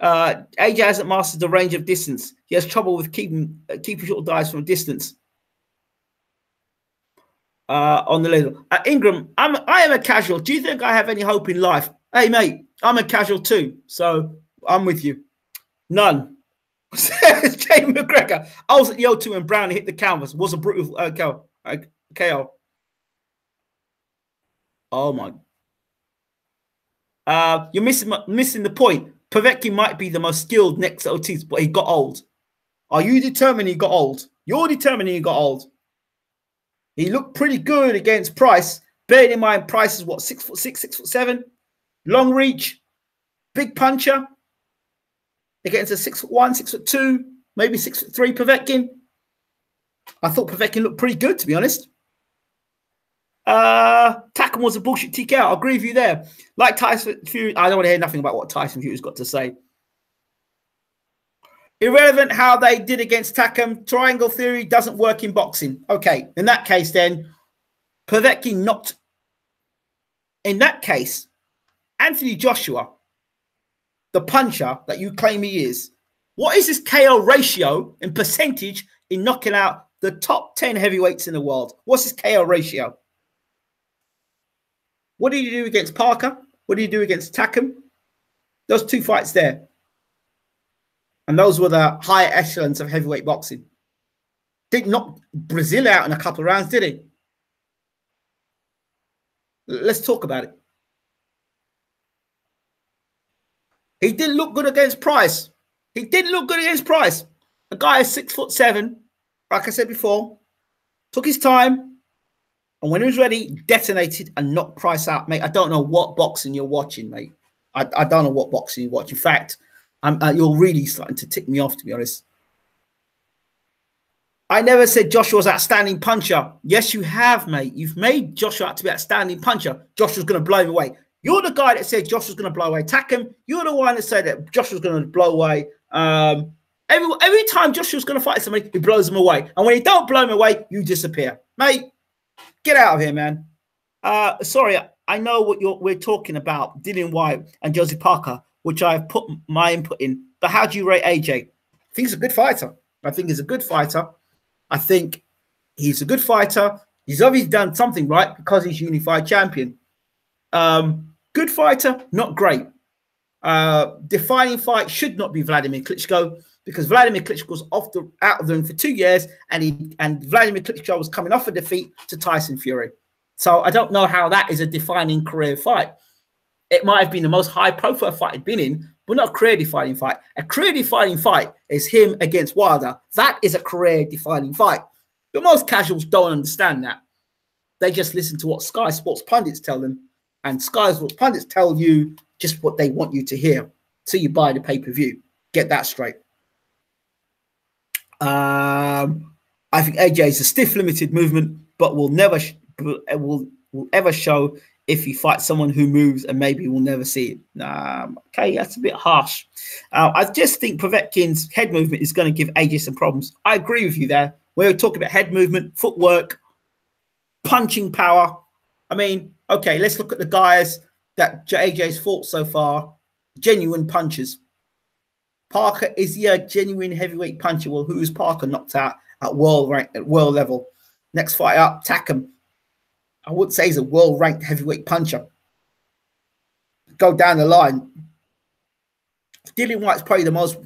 AJ hasn't mastered the range of distance. He has trouble with keeping short dives from distance. On the level. Ingram, I am a casual. Do you think I have any hope in life? Hey, mate, I'm a casual too. So I'm with you. None. Jay McGregor. I was at the O2 and Brown hit the canvas. Was a brutal KO. Oh, my. You're missing the point. Povetkin might be the most skilled next to Ortiz, but he got old. Are you determined he got old? You're determined he got old. He looked pretty good against Price. Bearing in mind, Price is what, 6'6", 6'7", long reach, big puncher against a 6'1", 6'2", maybe 6'3" Povetkin. I thought Povetkin looked pretty good, to be honest. Takam was a bullshit TK. I agree with you there. Like Tyson Fury, I don't want to hear nothing about what Tyson Fury's got to say. Irrelevant how they did against Takam. Triangle theory doesn't work in boxing. Okay, in that case, then Povetkin knocked. In that case, Anthony Joshua, the puncher that you claim he is, what is his KO ratio in percentage in knocking out the top 10 heavyweights in the world? What's his KO ratio? What did he do against Parker? What did he do against Takam? Those two fights there. And those were the higher echelons of heavyweight boxing. Did knock Brazil out in a couple of rounds, did he? Let's talk about it. He didn't look good against Price. He didn't look good against Price. The guy is 6'7", like I said before. Took his time. And when he was ready, detonated and knocked Price out. Mate, I don't know what boxing you're watching, mate. I don't know what boxing you watch. In fact, you're really starting to tick me off, to be honest. I never said Joshua's outstanding puncher. Yes, you have, mate. You've made Joshua out to be outstanding puncher. Joshua's going to blow him away. You're the guy that said Joshua's going to blow away Takam. You're the one that said that Joshua's going to blow away. Every time Joshua's going to fight somebody, he blows him away. And when he don't blow him away, you disappear. Mate, get out of here, man. Sorry, I know what we're talking about, Dillian Whyte and Josie Parker, which I've put my input in. But how do you rate AJ? I think he's a good fighter. I think he's a good fighter. I think he's a good fighter. He's obviously done something right because he's unified champion. Good fighter, not great. Defining fight should not be Vladimir Klitschko, because Vladimir Klitschko was out of the ring for 2 years, and Vladimir Klitschko was coming off a defeat to Tyson Fury. So I don't know how that is a defining career fight. It might have been the most high-profile fight he'd been in, but not a career-defining fight. A career-defining fight is him against Wilder. That is a career-defining fight. But most casuals don't understand that. They just listen to what Sky Sports pundits tell them, and Sky Sports pundits tell you just what they want you to hear. So you buy the pay-per-view. Get that straight. I think AJ is a stiff, limited movement, but will never will ever show if he fights someone who moves, and maybe we'll never see it. Okay, that's a bit harsh. I just think Povetkin's head movement is going to give AJ some problems. I agree with you there. We're talking about head movement, footwork, punching power. I mean, okay, let's look at the guys that AJ's fought so far. Genuine punchers. Parker, is he a genuine heavyweight puncher? Well, who's Parker knocked out at world rank, at world level? Next fight up, Takam. I wouldn't say he's a world-ranked heavyweight puncher. Go down the line. Dillian Whyte's probably the most.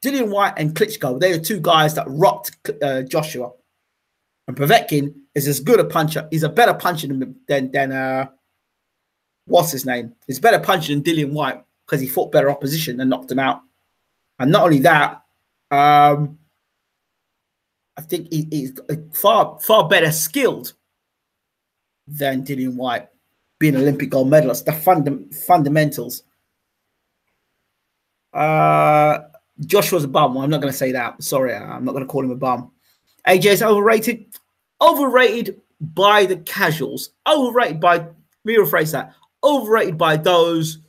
Dillian Whyte and Klitschko, they're the two guys that rocked Joshua. And Povetkin is as good a puncher. He's a better puncher than what's his name? He's a better puncher than Dillian Whyte because he fought better opposition and knocked him out. And not only that, I think he's far better skilled than Dillian Whyte, being an Olympic gold medalist. The fundamentals. Joshua's a bum. Well, I'm not going to say that. Sorry, I'm not going to call him a bum. AJ's overrated. Overrated by the casuals. Overrated by, let me rephrase that. Overrated by those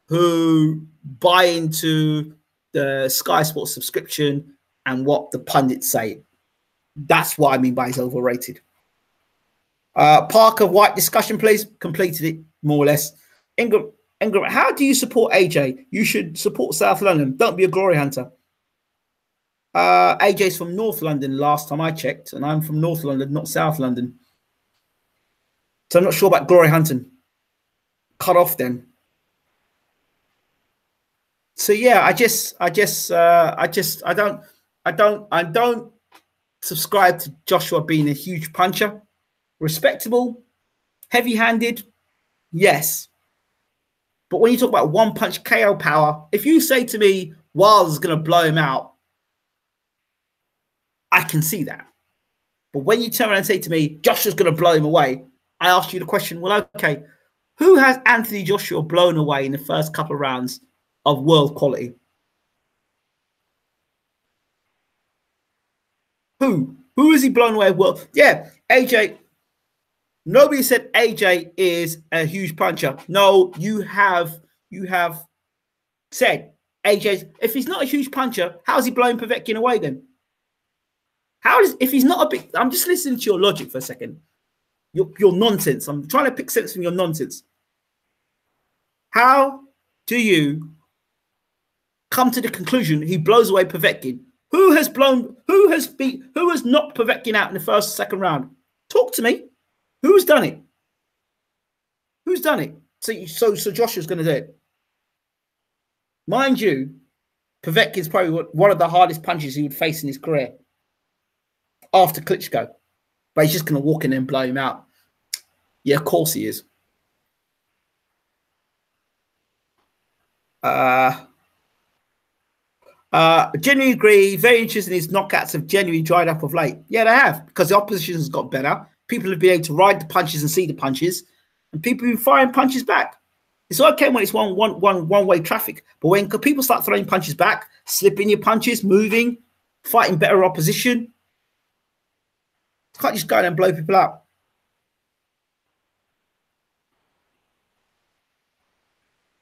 who buy into the Sky Sports subscription and what the pundits say. That's what I mean by he's overrated. Parker White discussion, please. Completed it more or less. Ingram, how do you support AJ? You should support South London. Don't be a glory hunter. AJ's from North London last time I checked, and I'm from North London, not South London. So I'm not sure about glory hunting. Cut off then. So yeah, I don't subscribe to Joshua being a huge puncher. Respectable, heavy-handed, yes. But when you talk about one-punch KO power, if you say to me Wilder's going to blow him out, I can see that. But when you turn around and say to me Joshua's going to blow him away, I ask you the question, well, okay, who has Anthony Joshua blown away in the first couple of rounds of world quality? Who? Who is he blown away? Well, yeah, AJ. Nobody said AJ is a huge puncher. No, you have said AJ. If he's not a huge puncher, how is he blowing Povetkin away then? If he's not a big? I'm just listening to your logic for a second. Your nonsense. I'm trying to pick sense from your nonsense. How do you come to the conclusion he blows away Povetkin? Who has knocked Povetkin out in the first, second round? Talk to me. Who's done it? Who's done it? So Joshua's going to do it. Mind you, Povetkin's probably one of the hardest punches he would face in his career after Klitschko. But he's just going to walk in there and blow him out. Yeah, of course he is. Genuinely agree. Very interesting. His knockouts have genuinely dried up of late. Yeah, they have, because the opposition has got better. People have been able to ride the punches and see the punches, and people have been firing punches back. It's okay when it's one-way traffic, but when people start throwing punches back, slipping your punches, moving, fighting better opposition, you can't just go in and blow people up.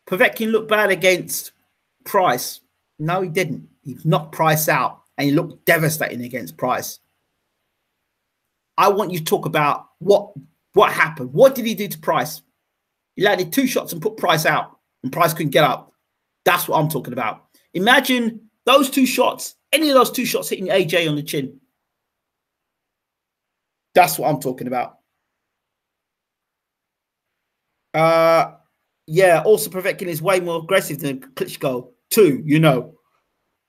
Povetkin looked bad against Price. No, he didn't. He knocked Price out, and he looked devastating against Price. I want you to talk about what happened. What did he do to Price? He landed 2 shots and put Price out, and Price couldn't get up. That's what I'm talking about. Imagine those 2 shots, any of those 2 shots hitting AJ on the chin. That's what I'm talking about. Yeah, also Povetkin is way more aggressive than Klitschko too, you know.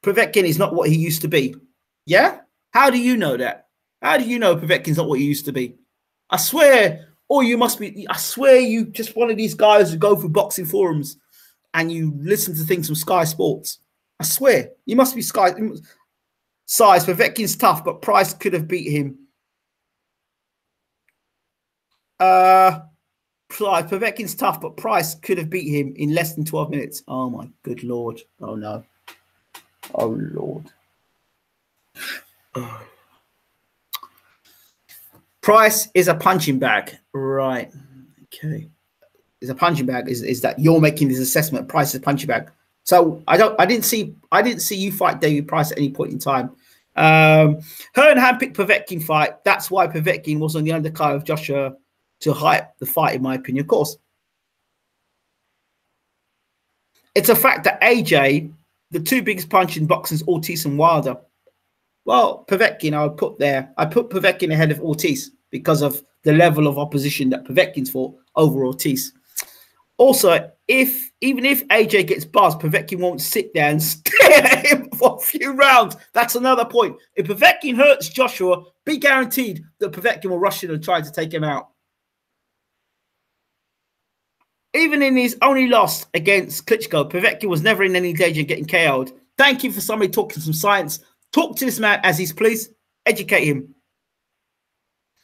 Povetkin is not what he used to be. Yeah? How do you know that? How do you know Povetkin's not what he used to be? I swear, or you must be, I swear you just one of these guys who go through boxing forums and you listen to things from Sky Sports. I swear, you must be Sky. Size, Povetkin's tough, but Price could have beat him. Povetkin's tough, but Price could have beat him in less than 12 minutes. Oh, my good Lord. Oh, no. Oh, Lord. Price is a punching bag. Right. Okay. Is a punching bag. Is that you're making this assessment? Price is a punching bag. So I didn't see you fight David Price at any point in time. Hearn handpicked Povetkin fight. That's why Povetkin was on the undercard of Joshua to hype the fight, in my opinion. Of course, it's a fact that AJ, the two biggest punchers in boxing, is Ortiz and Wilder. Well, Povetkin, I put Povetkin ahead of Ortiz because of the level of opposition that Povetkin's fought over Ortiz. Also, even if AJ gets buzzed, Povetkin won't sit there and stare at him for a few rounds. That's another point. If Povetkin hurts Joshua, be guaranteed that Povetkin will rush in and try to take him out. Even in his only loss against Klitschko, Povetkin was never in any danger of getting KO'd. Thank you for somebody talking some science. Talk to this man as he's pleased. Educate him.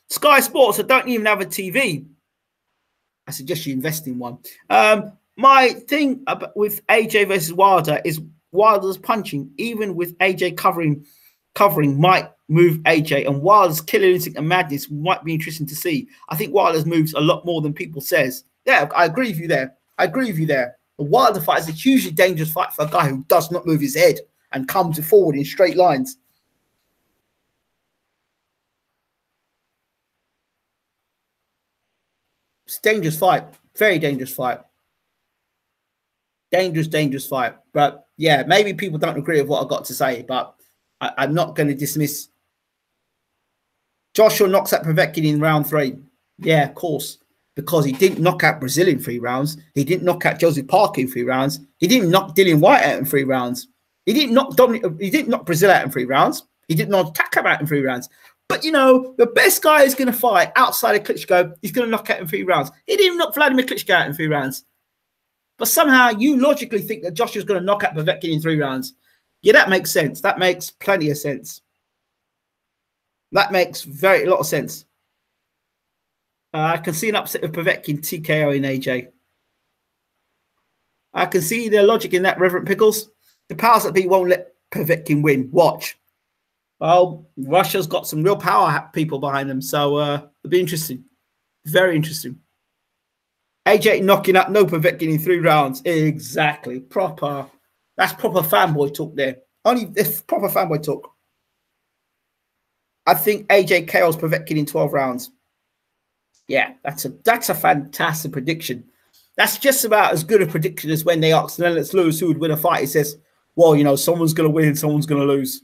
Sky Sports, I don't even have a TV. I suggest you invest in one. My thing with AJ versus Wilder is Wilder's punching, even with AJ covering, might move AJ. And Wilder's killer instinct and madness might be interesting to see. I think Wilder's moves a lot more than people says. Yeah, I agree with you there. The Wilder fight is a hugely dangerous fight for a guy who does not move his head and comes forward in straight lines. It's a dangerous fight. Very dangerous fight. Dangerous fight. But yeah, maybe people don't agree with what I've got to say, but I'm not going to dismiss. Joshua knocks out Povetkin in round 3. Yeah, of course. Because he didn't knock out Brazil in 3 rounds. He didn't knock out Joseph Parker in 3 rounds. He didn't knock Dillian Whyte out in 3 rounds. He didn't knock Brazil out in 3 rounds. He didn't knock Takam out in 3 rounds. But, you know, the best guy is going to fight outside of Klitschko, he's going to knock out in 3 rounds. He didn't knock Vladimir Klitschko out in 3 rounds. But somehow you logically think that Joshua's going to knock out Povetkin in 3 rounds. Yeah, that makes sense. That makes plenty of sense. That makes a lot of sense. I can see an upset of Povetkin TKO in AJ. I can see the logic in that, Reverend Pickles. The powers that be won't let Povetkin win. Watch. Well, Russia's got some real power people behind them, so it'll be interesting. Very interesting. AJ knocking out no Povetkin in 3 rounds. Exactly. Proper. That's proper fanboy talk there. Only this proper fanboy talk. I think AJ KOs Povetkin in 12 rounds. Yeah, that's a fantastic prediction. That's just about as good a prediction as when they asked Lennox Lewis who would win a fight. He says, well, you know, someone's going to win, someone's going to lose.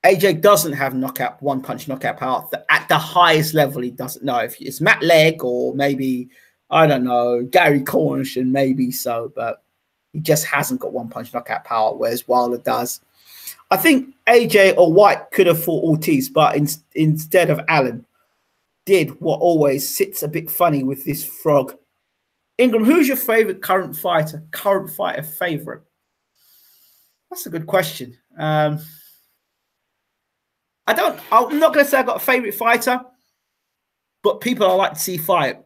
AJ doesn't have one-punch knockout power. At the highest level, he doesn't know. If it's Matt Legg or maybe, I don't know, Gary Cornish, and maybe so, but he just hasn't got one-punch knockout power, whereas Wilder does. I think AJ or White could have fought Ortiz, but instead of Allen, did what always sits a bit funny with this frog. Ingram, who's your favorite current fighter? Current fighter favorite? That's a good question. I'm not going to say I've got a favorite fighter, but people I like to see fight.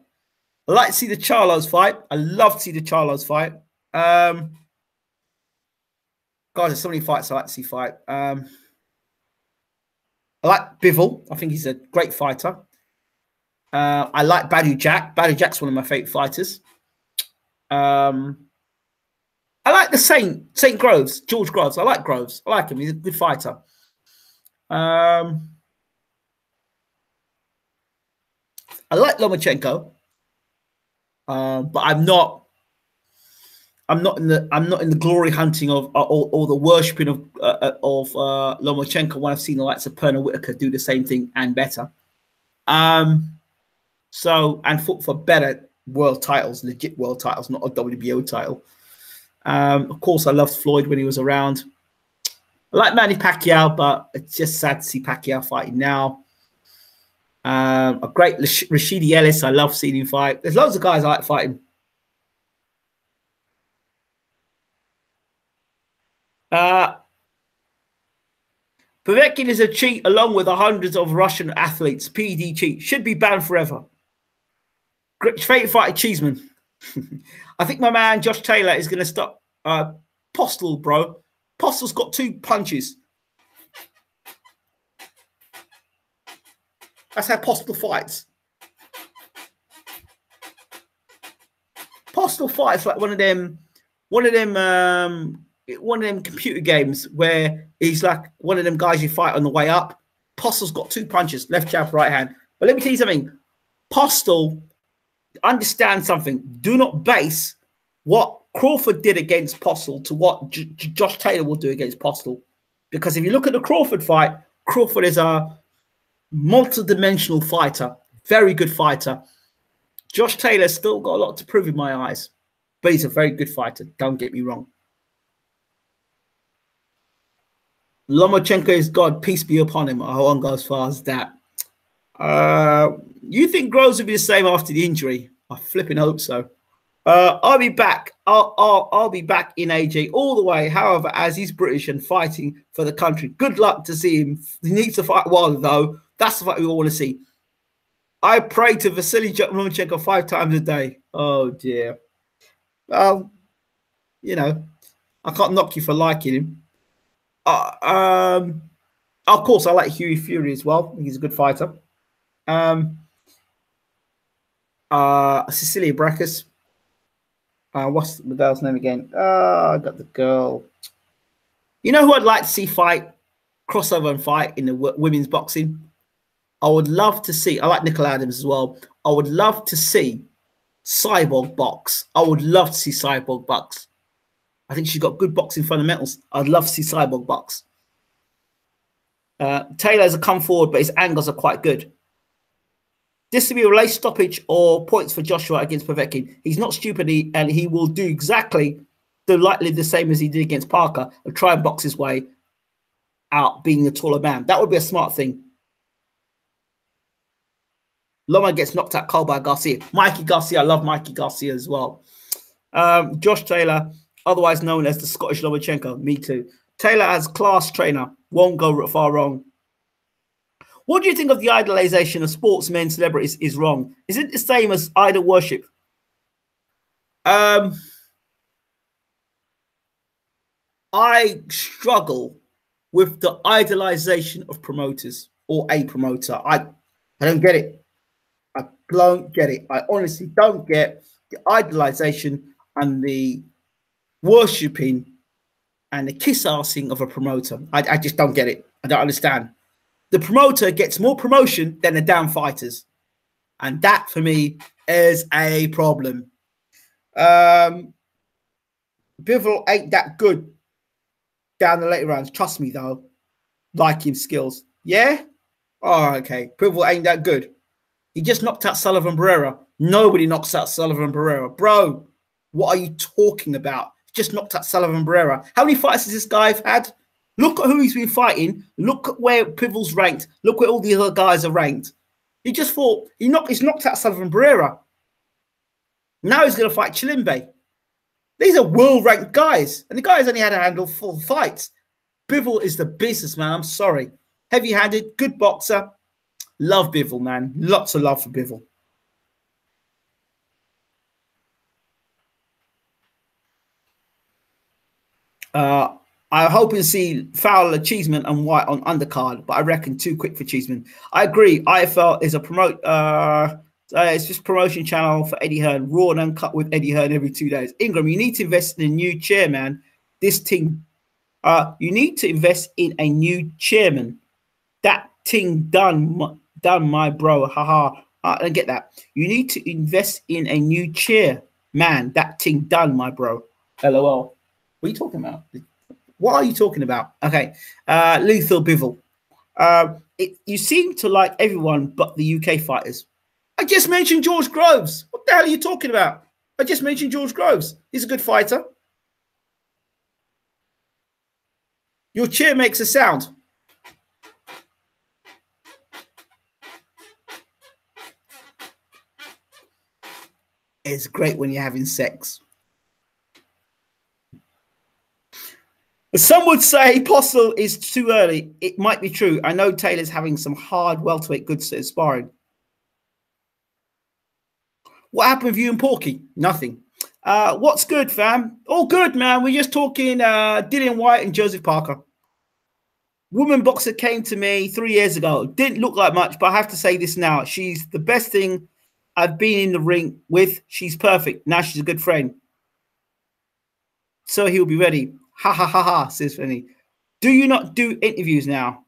I like to see the Charlos fight. I love to see the Charlos fight. God, there's so many fights I like to see fight. I like Bivol. I think he's a great fighter. I like Badu Jack. Badu Jack's one of my favorite fighters. I like the Saint Groves, George Groves. I like Groves. I like him. He's a good fighter. I like Lomachenko, but I'm not in the glory hunting of or the worshipping of Lomachenko when I've seen the likes of Pernell Whitaker do the same thing and better. So, and fought for better world titles, legit world titles, not a WBO title. Of course, I loved Floyd when he was around. I like Manny Pacquiao, but it's just sad to see Pacquiao fighting now. A great Rashidi Ellis, I love seeing him fight. There's loads of guys I like fighting. Povetkin is a cheat along with the hundreds of Russian athletes. PD cheat. Should be banned forever. Great favorite fighter, Cheeseman. I think my man Josh Taylor is going to stop Postal, bro. Postal's got 2 punches. That's how Postal fights. Postal fights like one of them computer games where he's like one of them guys you fight on the way up. Postal's got 2 punches, left jab, right hand. But let me tell you something. Postal, understand something. Do not base what Crawford did against Postal to what Josh Taylor will do against Postal. Because if you look at the Crawford fight, Crawford is a multi-dimensional fighter, very good fighter. Josh Taylor's still got a lot to prove in my eyes, but he's a very good fighter. Don't get me wrong. Lomachenko is God. Peace be upon him. I won't go as far as that. You think Groves will be the same after the injury? I flipping hope so. I'll be back. I'll be back in AJ all the way. However, as he's British and fighting for the country, good luck to see him. He needs to fight well, though. That's the fight we all want to see. I pray to Vasily Lomachenko 5 times a day. Oh dear. Well, you know, I can't knock you for liking him. Of course, I like Hughie Fury as well. He's a good fighter. Cecilia Brækhus. What's the girl's name again? I got the girl. You know who I'd like to see fight, crossover and fight in the women's boxing? I would love to see. I like Nicola Adams as well. I would love to see Cyborg box. I would love to see Cyborg box. I think she's got good boxing fundamentals. I'd love to see Cyborg box. Taylor has a come forward, but his angles are quite good. This will be a relay stoppage or points for Joshua against Povetkin. He's not stupid, and he will do exactly likely the same as he did against Parker and try and box his way out, being the taller man. That would be a smart thing. Loma gets knocked out cold by Garcia. Mikey Garcia, I love Mikey Garcia as well. Josh Taylor, otherwise known as the Scottish Lomachenko. Me too. Taylor as class trainer. Won't go far wrong. What do you think of the idolization of sportsmen, celebrities is wrong? Is it the same as idol worship? I struggle with the idolization of promoters or a promoter. I don't get it. I don't get it. I honestly don't get the idolization and the worshipping and the kiss-assing of a promoter. I just don't get it. I don't understand. The promoter gets more promotion than the damn fighters. And that, for me, is a problem. Bivol ain't that good down the later rounds. Trust me, though. Like him skills. Yeah? Oh, okay. Bivol ain't that good. He just knocked out Sullivan Barrera. Nobody knocks out Sullivan Barrera. Bro, what are you talking about? Just knocked out Sullivan Barrera. How many fights has this guy had? Look at who he's been fighting. Look at where Pivel's ranked. Look where all the other guys are ranked. He just thought he's knocked out Sullivan Barrera. Now he's going to fight Chilimbe. These are world-ranked guys. And the guy's only had a handle full fights. Bivol is the businessman. I'm sorry. Heavy-handed, good boxer. Love Bivol, man. Lots of love for Bivol. I hope to see Fowler, Cheeseman, and White on undercard, but I reckon too quick for Cheeseman. I agree. IFL is a it's just promotion channel for Eddie Hearn, raw and uncut with Eddie Hearn every 2 days. Ingram, you need to invest in a new chairman. This thing, you need to invest in a new chairman. That thing done, my bro. Haha. I don't get that. You need to invest in a new chair, man. That thing done, my bro. LOL. What are you talking about? What are you talking about? Okay. Lethal Bivol. You seem to like everyone but the UK fighters. I just mentioned George Groves. What the hell are you talking about? I just mentioned George Groves. He's a good fighter. Your chair makes a sound. It's great when you're having sex. Some would say Postle is too early. It might be true. I know Taylor's having some hard welterweight good sparring. What happened with you and Porky? Nothing. What's good, fam? All good, man. We're just talking Dillian Whyte and Joseph Parker. Woman boxer came to me 3 years ago. Didn't look like much, but I have to say this now. She's the best thing I've been in the ring with. She's perfect. Now she's a good friend. So he'll be ready. Ha ha ha ha, says Fanny. Do you not do interviews now?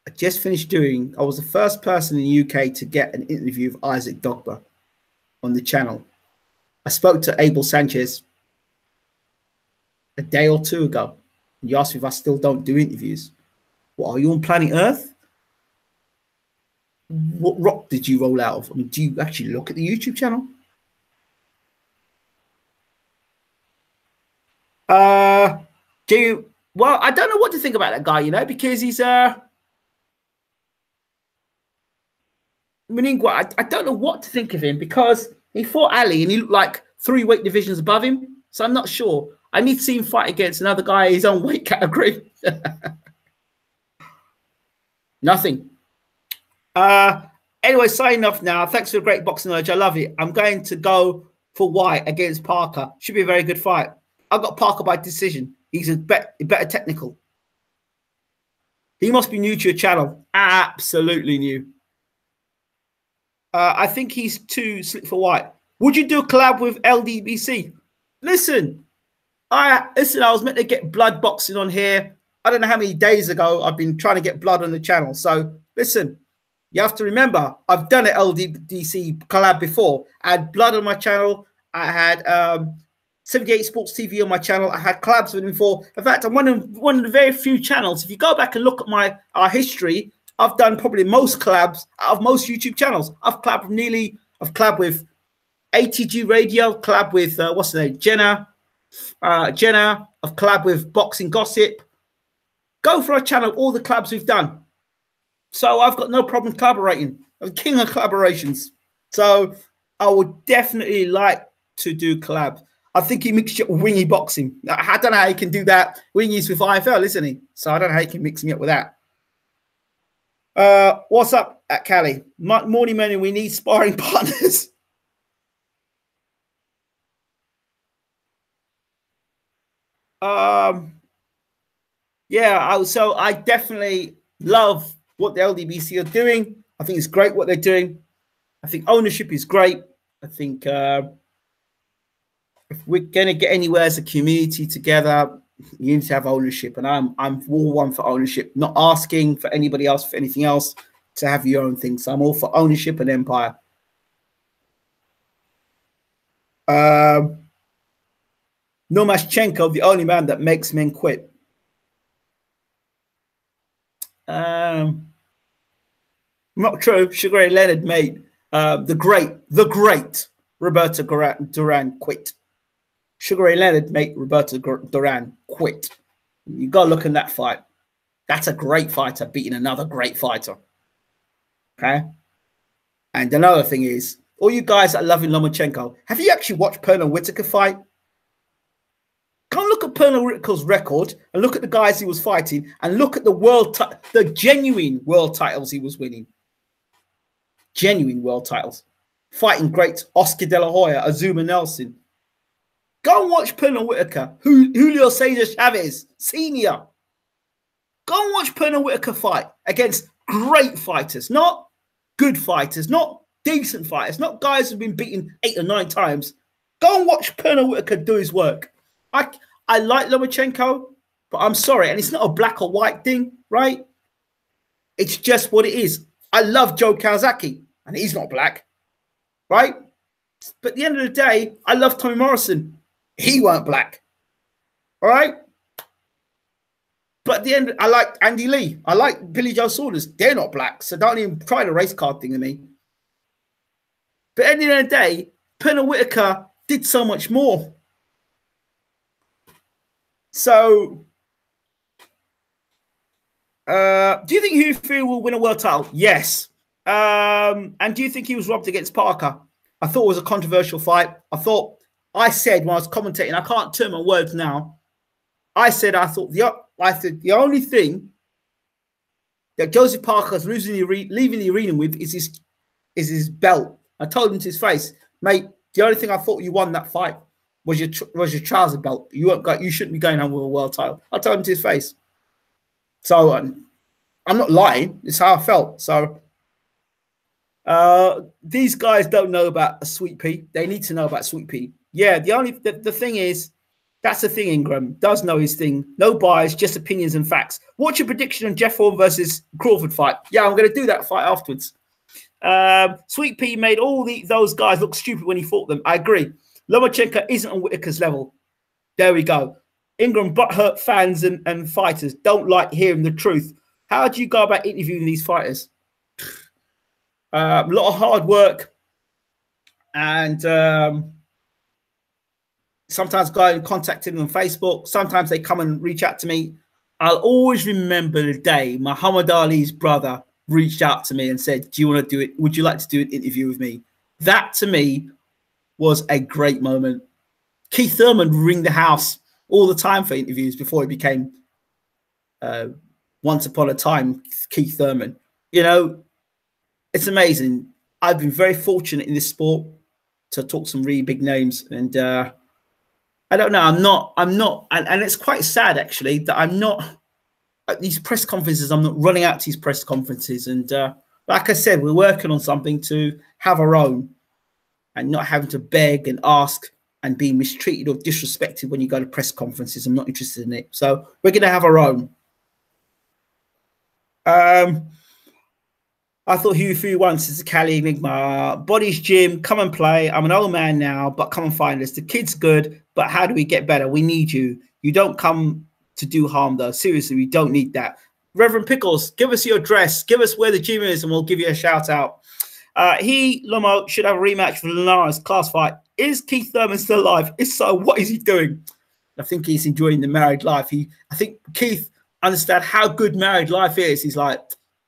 I just finished doing, I was the first person in the UK to get an interview of Isaac Dogba on the channel. I spoke to Abel Sanchez a day or two ago. You asked me if I still don't do interviews. What, are you on planet Earth? What rock did you roll out of? I mean, do you actually look at the YouTube channel? Well, I don't know what to think about that guy, you know, because he's Meningua, I don't know what to think of him because he fought Ali and he looked like 3 weight divisions above him. So I'm not sure. I need to see him fight against another guy in his own weight category. Nothing. Anyway, signing off now. Thanks for the great boxing knowledge. I love it. I'm going to go for Whyte against Parker. Should be a very good fight. I got Parker by decision. He's a better technical. He must be new to your channel. Absolutely new. I think he's too slick for Whyte. Would you do a collab with LDBC? Listen, I was meant to get blood boxing on here. I don't know how many days ago I've been trying to get blood on the channel. So listen, you have to remember, I've done an LDBC collab before. I had blood on my channel. I had 78 Sports TV on my channel. I had collabs with him before. In fact, I'm one of the very few channels. If you go back and look at our history, I've done probably most collabs out of most YouTube channels. I've collabed with ATG Radio, collab with what's her name, Jenna. I've collabed with Boxing Gossip. Go for our channel, all the collabs we've done. So I've got no problem collaborating. I'm king of collaborations. So I would definitely like to do collab. I think he mixed up with Wingy Boxing. I don't know how he can do that. Wingy's with IFL, isn't he? So I don't know how he can mix me up with that. What's up at Cali? Morning, man, we need sparring partners. Yeah, so I definitely love what the LDBC are doing. I think it's great what they're doing. I think ownership is great. I think if we're going to get anywhere as a community together, you need to have ownership, and I'm all one for ownership, not asking for anybody else for anything else, to have your own thing. So I'm all for ownership and empire. Nomaschenko, the only man that makes men quit. Not true. Sugar Ray Leonard made the great Roberto Duran quit. Sugar Ray Leonard made Roberto Duran quit. You got to look in that fight. That's a great fighter beating another great fighter. Okay. And another thing is, all you guys that are loving Lomachenko, have you actually watched Pernell Whitaker fight? Come look at Pernell Whitaker's record and look at the guys he was fighting and look at the genuine world titles he was winning. Genuine world titles. Fighting greats Oscar De La Hoya, Azuma Nelson. Go and watch Pernell Whitaker, Julio Cesar Chavez, Senior. Go and watch Pernell Whitaker fight against great fighters, not good fighters, not decent fighters, not guys who've been beaten 8 or 9 times. Go and watch Pernell Whitaker do his work. I like Lomachenko, but I'm sorry, and it's not a black or white thing, right? It's just what it is. I love Joe Kawasaki, and he's not black, right? But at the end of the day, I love Tommy Morrison. He weren't black, all right? But at the end, I like Andy Lee. I like Billy Joe Saunders. They're not black, so don't even try the race card thing to me. But at the end of the day, Pernell Whitaker did so much more. So, do you think Hugh Fury will win a world title? Yes. And do you think he was robbed against Parker? I thought it was a controversial fight. I said when I was commentating, I can't turn my words now. I thought the only thing that Joseph Parker's leaving the arena with is his belt. I told him to his face, mate, the only thing I thought you won that fight was your trouser belt. You shouldn't be going on with a world title. I told him to his face. So I'm not lying. It's how I felt. So these guys don't know about a Sweet Pea. They need to know about Sweet Pea. Yeah, the thing is, that's the thing. Ingram does know his thing. No bias, just opinions and facts. What's your prediction on Jeff Horn versus Crawford fight? Yeah, I'm going to do that fight afterwards. Sweet Pea made all those guys look stupid when he fought them. I agree. Lomachenko isn't on Whitaker's level. There we go. Ingram butthurt fans and fighters don't like hearing the truth. How do you go about interviewing these fighters? A lot of hard work and sometimes go and contact them on Facebook. Sometimes they come and reach out to me. I'll always remember the day Muhammad Ali's brother reached out to me and said, do you want to do it? Would you like to do an interview with me? That to me was a great moment. Keith Thurman ring the house all the time for interviews before he became once upon a time Keith Thurman. You know, it's amazing. I've been very fortunate in this sport to talk some really big names, and I don't know. I'm not, and it's quite sad actually that I'm not at these press conferences. I'm not running out to these press conferences, and like I said, we're working on something to have our own, and not having to beg and ask and be mistreated or disrespected when you go to press conferences. I'm not interested in it. So we're going to have our own. I thought Huey Fury once is a Cali Enigma. Body's gym, come and play. I'm an old man now, but come and find us. The kid's good, but how do we get better? We need you. You don't come to do harm, though. Seriously, we don't need that. Reverend Pickles, give us your address. Give us where the gym is, and we'll give you a shout out. Lomo should have a rematch for Linares class fight. Is Keith Thurman still alive? If so, what is he doing? I think he's enjoying the married life. I think Keith understands how good married life is. He's like,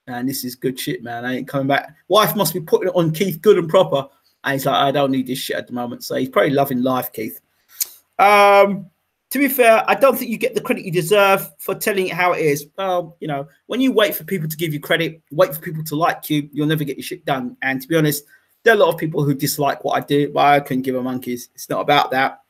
man, this is good shit, man. I ain't coming back. Wife must be putting it on Keith good and proper. And he's like, I don't need this shit at the moment. So he's probably loving life, Keith. To be fair, I don't think you get the credit you deserve for telling it how it is. You know, when you wait for people to give you credit, wait for people to like you, you'll never get your shit done. And to be honest, there are a lot of people who dislike what I do, but I couldn't give a monkeys. It's not about that.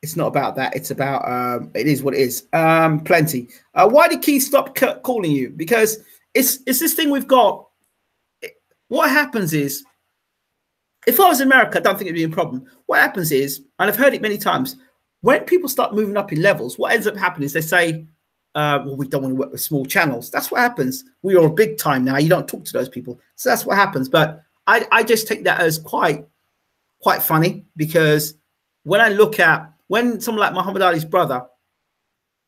It's not about that. It's about, it is what it is. Plenty. Why did Keith stop calling you? Because it's this thing we've got. What happens is, if I was in America, I don't think it'd be a problem. What happens is, and I've heard it many times, when people start moving up in levels, what ends up happening is they say, well, we don't want to work with small channels. That's what happens. We are big time now. You don't talk to those people. So that's what happens. But I just take that as quite funny, because when I look at, when someone like Muhammad Ali's brother,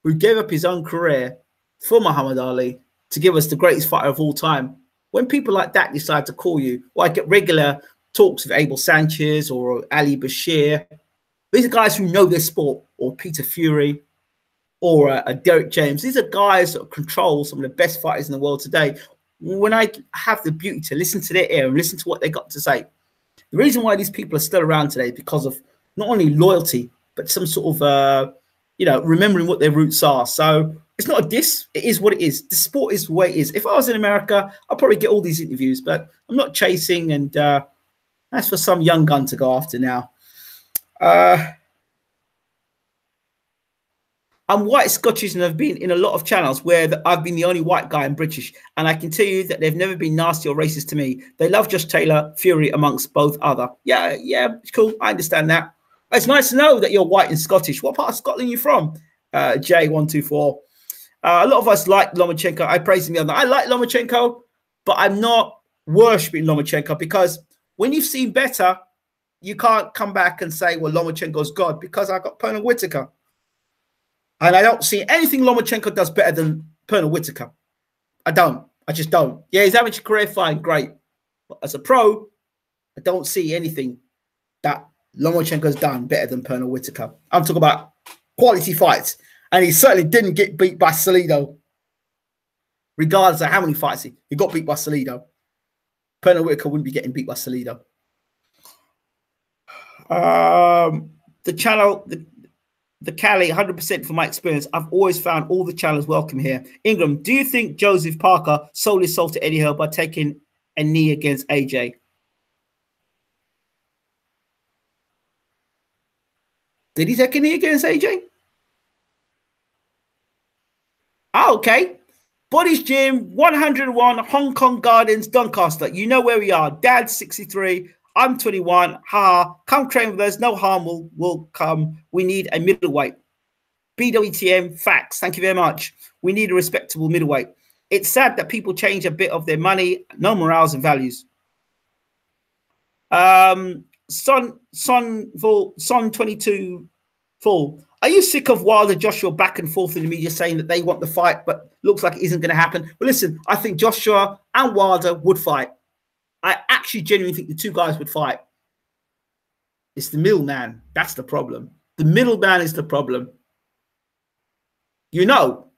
who gave up his own career for Muhammad Ali to give us the greatest fighter of all time, when people like that decide to call you, or I get regular talks with Abel Sanchez or Ali Bashir, these are guys who know their sport, or Peter Fury, or a Derek James. These are guys that control some of the best fighters in the world today. When I have the beauty to listen to their ear and listen to what they got to say, the reason why these people are still around today is because of not only loyalty, but some sort of, you know, remembering what their roots are. So it's not a diss. It is what it is. The sport is the way it is. If I was in America, I'd probably get all these interviews, but I'm not chasing, and that's for some young gun to go after now. I'm white Scottish and have been in a lot of channels where I've been the only white guy and British, and I can tell you that they've never been nasty or racist to me. They love Josh Taylor, Fury amongst both other. Yeah, it's cool. I understand that. It's nice to know that you're white and Scottish. What part of Scotland are you from? J124. A lot of us like Lomachenko. I praise him the other night. I like Lomachenko, but I'm not worshipping Lomachenko, because when you've seen better, you can't come back and say, well, Lomachenko's God, because I got Pernell Whitaker. And I don't see anything Lomachenko does better than Pernell Whitaker. I don't. I just don't. Yeah, he's having a career fine, great. But as a pro, I don't see anything that Lomachenko's done better than Pernell Whitaker. I'm talking about quality fights. And he certainly didn't get beat by Salido. Regardless of how many fights he got beat by Salido. Pernell Whitaker wouldn't be getting beat by Salido. the Cali, 100% from my experience. I've always found all the challengers welcome here. Ingram, do you think Joseph Parker sold his soul to Eddie Hearn by taking a knee against AJ? Did he take a knee against AJ? Oh, okay. Body's Gym, 101, Hong Kong Gardens, Doncaster. You know where we are. Dad's 63. I'm 21. Ha. Come train with us. No harm will come. We need a middleweight. BWTM, facts. Thank you very much. We need a respectable middleweight. It's sad that people change a bit of their money. No morals and values. Son 22 full. Are you sick of Wilder Joshua back and forth in the media saying that they want the fight, but looks like it isn't going to happen? Well, listen, I think Joshua and Wilder would fight. I actually genuinely think the two guys would fight. It's the middleman. That's the problem. The middleman is the problem. You know,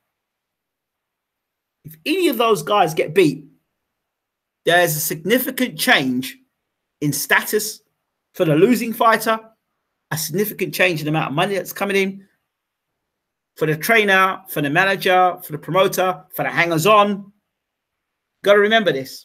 if any of those guys get beat, there's a significant change in status for the losing fighter, a significant change in the amount of money that's coming in for the trainer, for the manager, for the promoter, for the hangers-on. Got to remember this.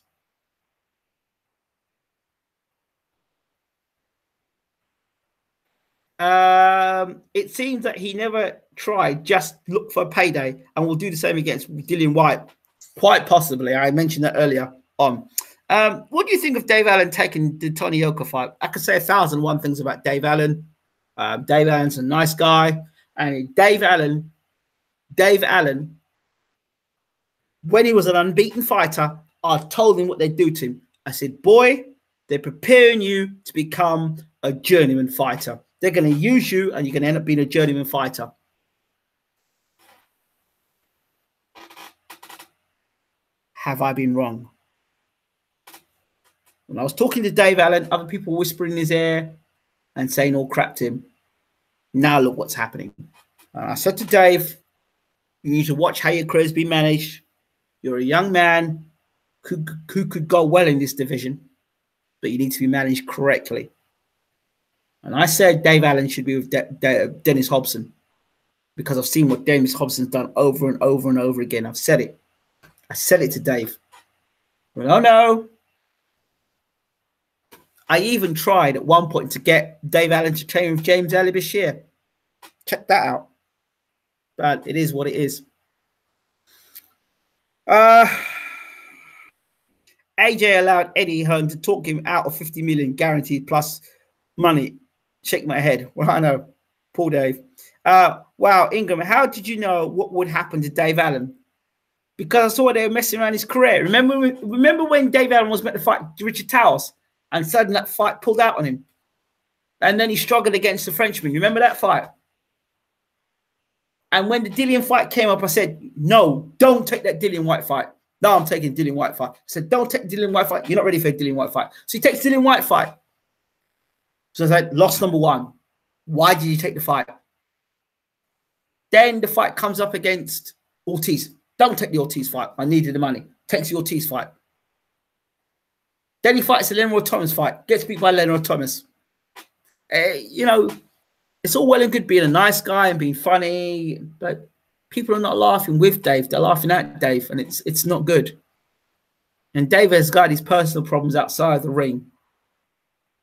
It seems that he never tried, just look for a payday, and will do the same against Dillian Whyte. Quite possibly. I mentioned that earlier on. What do you think of Dave Allen taking the Tony Yoka fight? I could say 1,001 things about Dave Allen. Dave Allen's a nice guy. And Dave Allen, when he was an unbeaten fighter, I told him what they'd do to him. I said, boy, they're preparing you to become a journeyman fighter. They're going to use you and you're going to end up being a journeyman fighter. Have I been wrong? When I was talking to Dave Allen, other people whispering in his ear and saying all crap to him. Now look what's happening. I said to Dave, you need to watch how your career's been managed. You're a young man who could go well in this division, but you need to be managed correctly. And I said Dave Allen should be with Dennis Hobson because I've seen what Dennis Hobson's done over and over and over again. I've said it. I said it to Dave. Well, oh no. I even tried at one point to get Dave Allen to train with James Ali Bashir. Check that out. But it is what it is. AJ allowed Eddie Hearn to talk him out of 50 million guaranteed plus money. Shake my head. Well, I know. Poor Dave. Wow, Ingram, how did you know what would happen to Dave Allen? Because I saw they were messing around his career. Remember when Dave Allen was meant to fight Richard Towers and suddenly that fight pulled out on him? And then he struggled against the Frenchman. You remember that fight? And when the Dillian fight came up, I said, no, don't take that Dillian Whyte fight. No, I'm taking Dillian Whyte fight. I said, don't take Dillian Whyte fight. You're not ready for a Dillian Whyte fight. So he takes Dillian Whyte fight. So I was like, loss number one. Why did you take the fight? Then the fight comes up against Ortiz. Don't take the Ortiz fight. I needed the money. Takes the Ortiz fight. Then he fights the Leonard Thomas fight. Gets beat by Leonard Thomas. You know, it's all well and good being a nice guy and being funny, but people are not laughing with Dave. They're laughing at Dave, and it's not good. And Dave has got his personal problems outside the ring.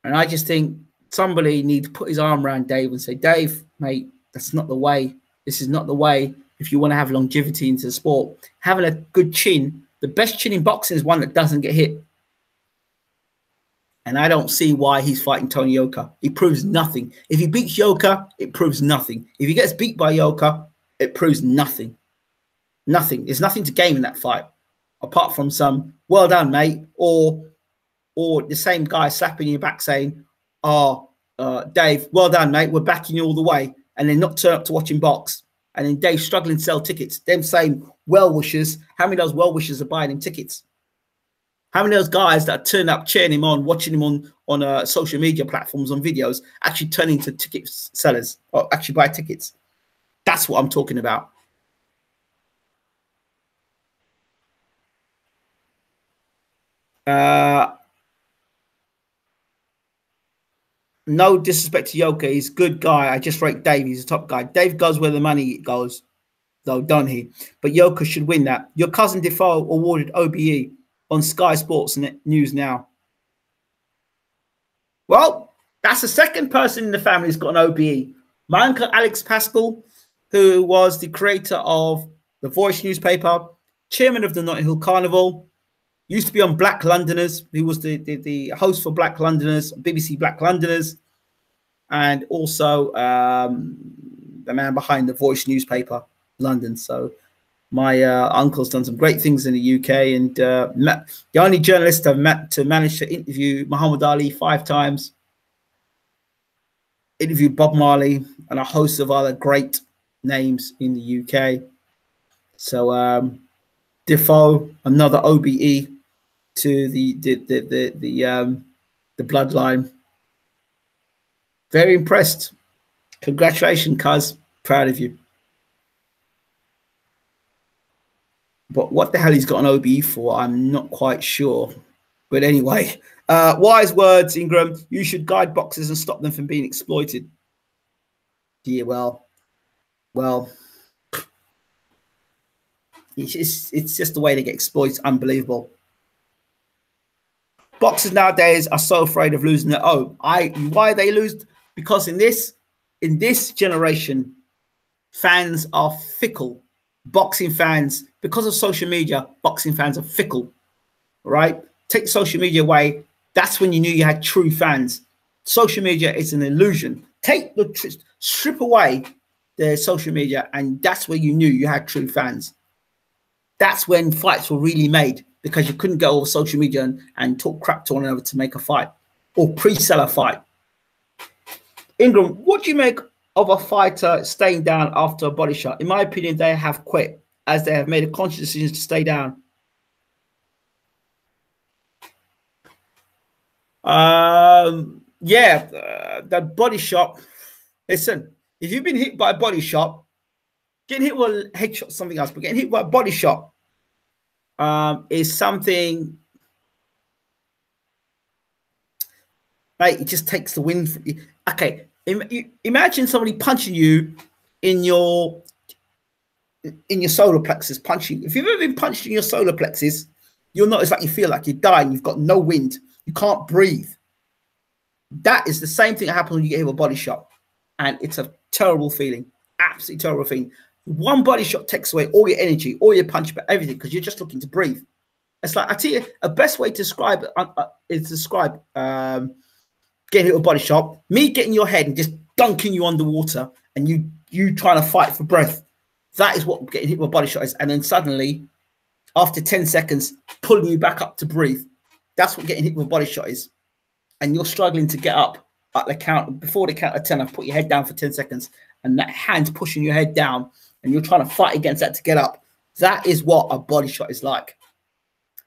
And I just think somebody needs to put his arm around Dave and say, Dave, mate, that's not the way. This is not the way if you want to have longevity into the sport. Having a good chin, the best chin in boxing is one that doesn't get hit. And I don't see why he's fighting Tony Yoka. He proves nothing. If he beats Yoka, it proves nothing. If he gets beat by Yoka, it proves nothing. Nothing. There's nothing to gain in that fight, apart from some well done, mate, or the same guy slapping your back saying, oh, Dave, well done, mate. We're backing you all the way. And then not turn up to watching box. And then Dave struggling to sell tickets. Them same well-wishers. How many of those well-wishers are buying him tickets? How many of those guys that turn up, cheering him on, watching him on social media platforms, on videos, actually turn into ticket sellers or actually buy tickets? That's what I'm talking about. No disrespect to Yoka, he's a good guy. I just rate Dave. He's a top guy. Dave goes where the money goes, though, don't he? But Yoka should win that. Your cousin Defoe awarded OBE on Sky Sports News now. Well, that's the second person in the family who's got an OBE. My uncle Alex Pascal, who was the creator of the Voice newspaper, chairman of the Notting Hill Carnival, used to be on Black Londoners. He was the host for Black Londoners, BBC Black Londoners, and also the man behind the Voice newspaper, London. So my uncle's done some great things in the UK, and the only journalist I've met to manage to interview Muhammad Ali 5 times, interviewed Bob Marley, and a host of other great names in the UK. So Defoe, another OBE to the bloodline. Very impressed. Congratulations, cuz. Proud of you. But what the hell he's got an OBE for, I'm not quite sure. But anyway, wise words, Ingram. You should guide boxers and stop them from being exploited. Yeah, well, it's just the way they get exploited. Unbelievable. Boxers nowadays are so afraid of losing their own. Why they lose? Because in this generation, fans are fickle. Boxing fans, because of social media, boxing fans are fickle, right? Take social media away, that's when you knew you had true fans. Social media is an illusion. Strip away the social media, and that's where you knew you had true fans. That's when fights were really made, because you couldn't go over social media and talk crap to one another to make a fight or pre-sell a fight. Ingram, what do you make of a fighter staying down after a body shot? In my opinion, they have quit, as they have made a conscious decision to stay down. The body shot. Listen, if you've been hit by a body shot, getting hit with a headshot, something else, but getting hit by a body shot is something. Right, it just takes the wind from you. Okay, imagine somebody punching you in your solar plexus, punching. If you've ever been punched in your solar plexus, you'll notice like you feel like you're dying. You've got no wind. You can't breathe. That is the same thing that happens when you get hit with a body shot. And it's a terrible feeling. Absolutely terrible feeling. One body shot takes away all your energy, all your punch, but everything, because you're just looking to breathe. It's like, I tell you, a best way to describe it is to describe getting hit with a body shot, me getting your head and just dunking you underwater, and you trying to fight for breath. That is what getting hit with a body shot is. And then suddenly, after 10 seconds, pulling you back up to breathe. That's what getting hit with a body shot is. And you're struggling to get up at the count. Before the count of 10, I've put your head down for 10 seconds, and that hand's pushing your head down, and you're trying to fight against that to get up. That is what a body shot is like.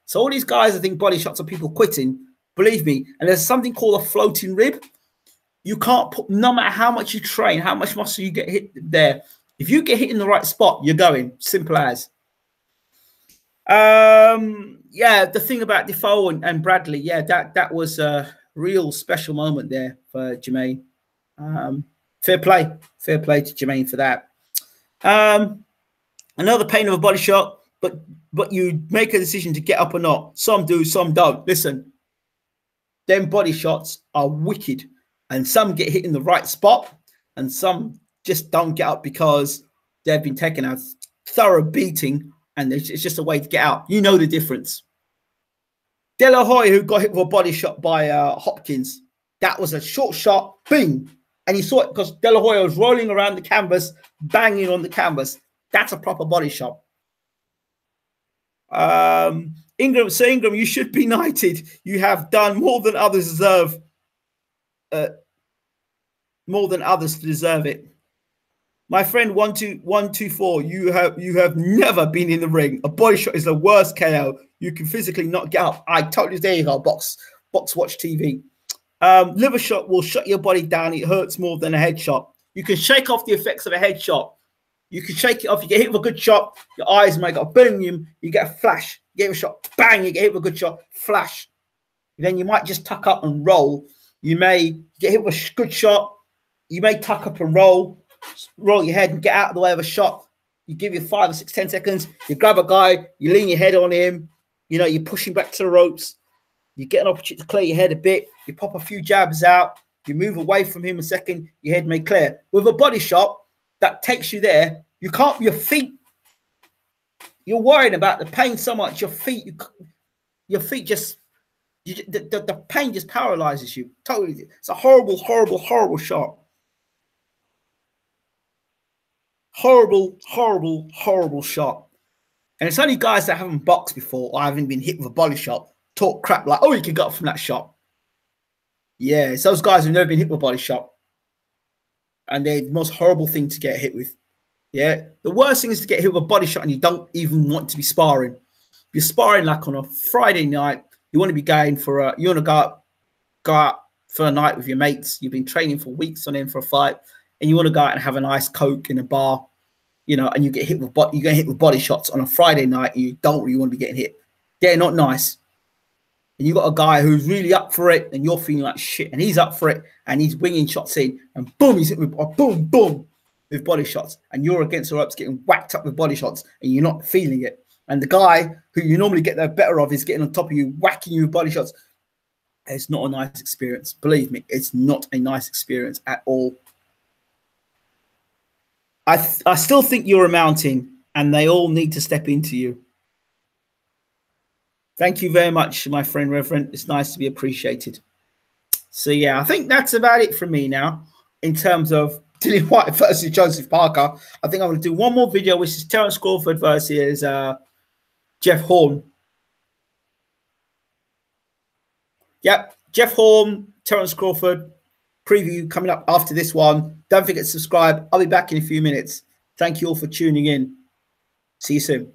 So all these guys, I think body shots are people quitting. Believe me, and there's something called a floating rib. You can't put, no matter how much you train, how much muscle you get hit there. If you get hit in the right spot, you're going. Simple as. Yeah, the thing about Defoe and Bradley, yeah, that was a real special moment there for Jermaine. Fair play to Jermaine for that. Another pain of a body shot, but you make a decision to get up or not. Some do, some don't. Listen. Them body shots are wicked, and some get hit in the right spot, and some just don't get up because they've been taken a thorough beating, and it's just a way to get out. You know the difference. De La Hoya, who got hit with a body shot by Hopkins, that was a short shot, bing, and you saw it because De La Hoya was rolling around the canvas, banging on the canvas. That's a proper body shot. Ingram, you should be knighted. You have done more than others deserve. More than others to deserve it. My friend 12124, you have never been in the ring. A body shot is the worst KO. You can physically not get up. I totally, there you go. Box watch TV. Liver shot will shut your body down. It hurts more than a headshot. You can shake off the effects of a headshot. You can shake it off. You get hit with a good shot. Your eyes might go boom. You get a flash. You get a shot. Bang. You get hit with a good shot. Flash. Then you might just tuck up and roll. You may get hit with a good shot. You may tuck up and roll your head and get out of the way of a shot. You give you 5 or 6, 10 seconds. You grab a guy. You lean your head on him. You know, you're pushing back to the ropes. You get an opportunity to clear your head a bit. You pop a few jabs out. You move away from him a second. Your head may clear. With a body shot that takes you there, you can't. Your feet. You're worrying about the pain so much. Your feet just. The pain just paralyzes you totally. It's a horrible, horrible, horrible shot. Horrible, horrible, horrible shot. And it's only guys that haven't boxed before or haven't been hit with a body shot talk crap like, oh, you can get up from that shot. Yeah, it's those guys who've never been hit with a body shot. And they're the most horrible thing to get hit with. Yeah, the worst thing is to get hit with a body shot and you don't even want to be sparring. If you're sparring like on a Friday night, you want to be going for you want to go out for a night with your mates. You've been training for weeks on end for a fight, and you want to go out and have a nice Coke in a bar, you know, and you get hit with body shots on a Friday night. And you don't really want to be getting hit. They're not nice. And you got a guy who's really up for it, and you're feeling like shit, and he's up for it, and he's winging shots in, and boom, he's hit with boom, boom with body shots, and you're against the ropes getting whacked up with body shots, and you're not feeling it. And the guy who you normally get the better of is getting on top of you, whacking you with body shots. It's not a nice experience. Believe me, it's not a nice experience at all. I still think you're a mountain, and they all need to step into you. Thank you very much, my friend Reverend. It's nice to be appreciated. So, yeah, I think that's about it from me now in terms of Dillian Whyte versus Joseph Parker. I think I'm going to do one more video, which is Terence Crawford versus Jeff Horn. Yep, Jeff Horn, Terence Crawford preview coming up after this one. Don't forget to subscribe. I'll be back in a few minutes. Thank you all for tuning in. See you soon.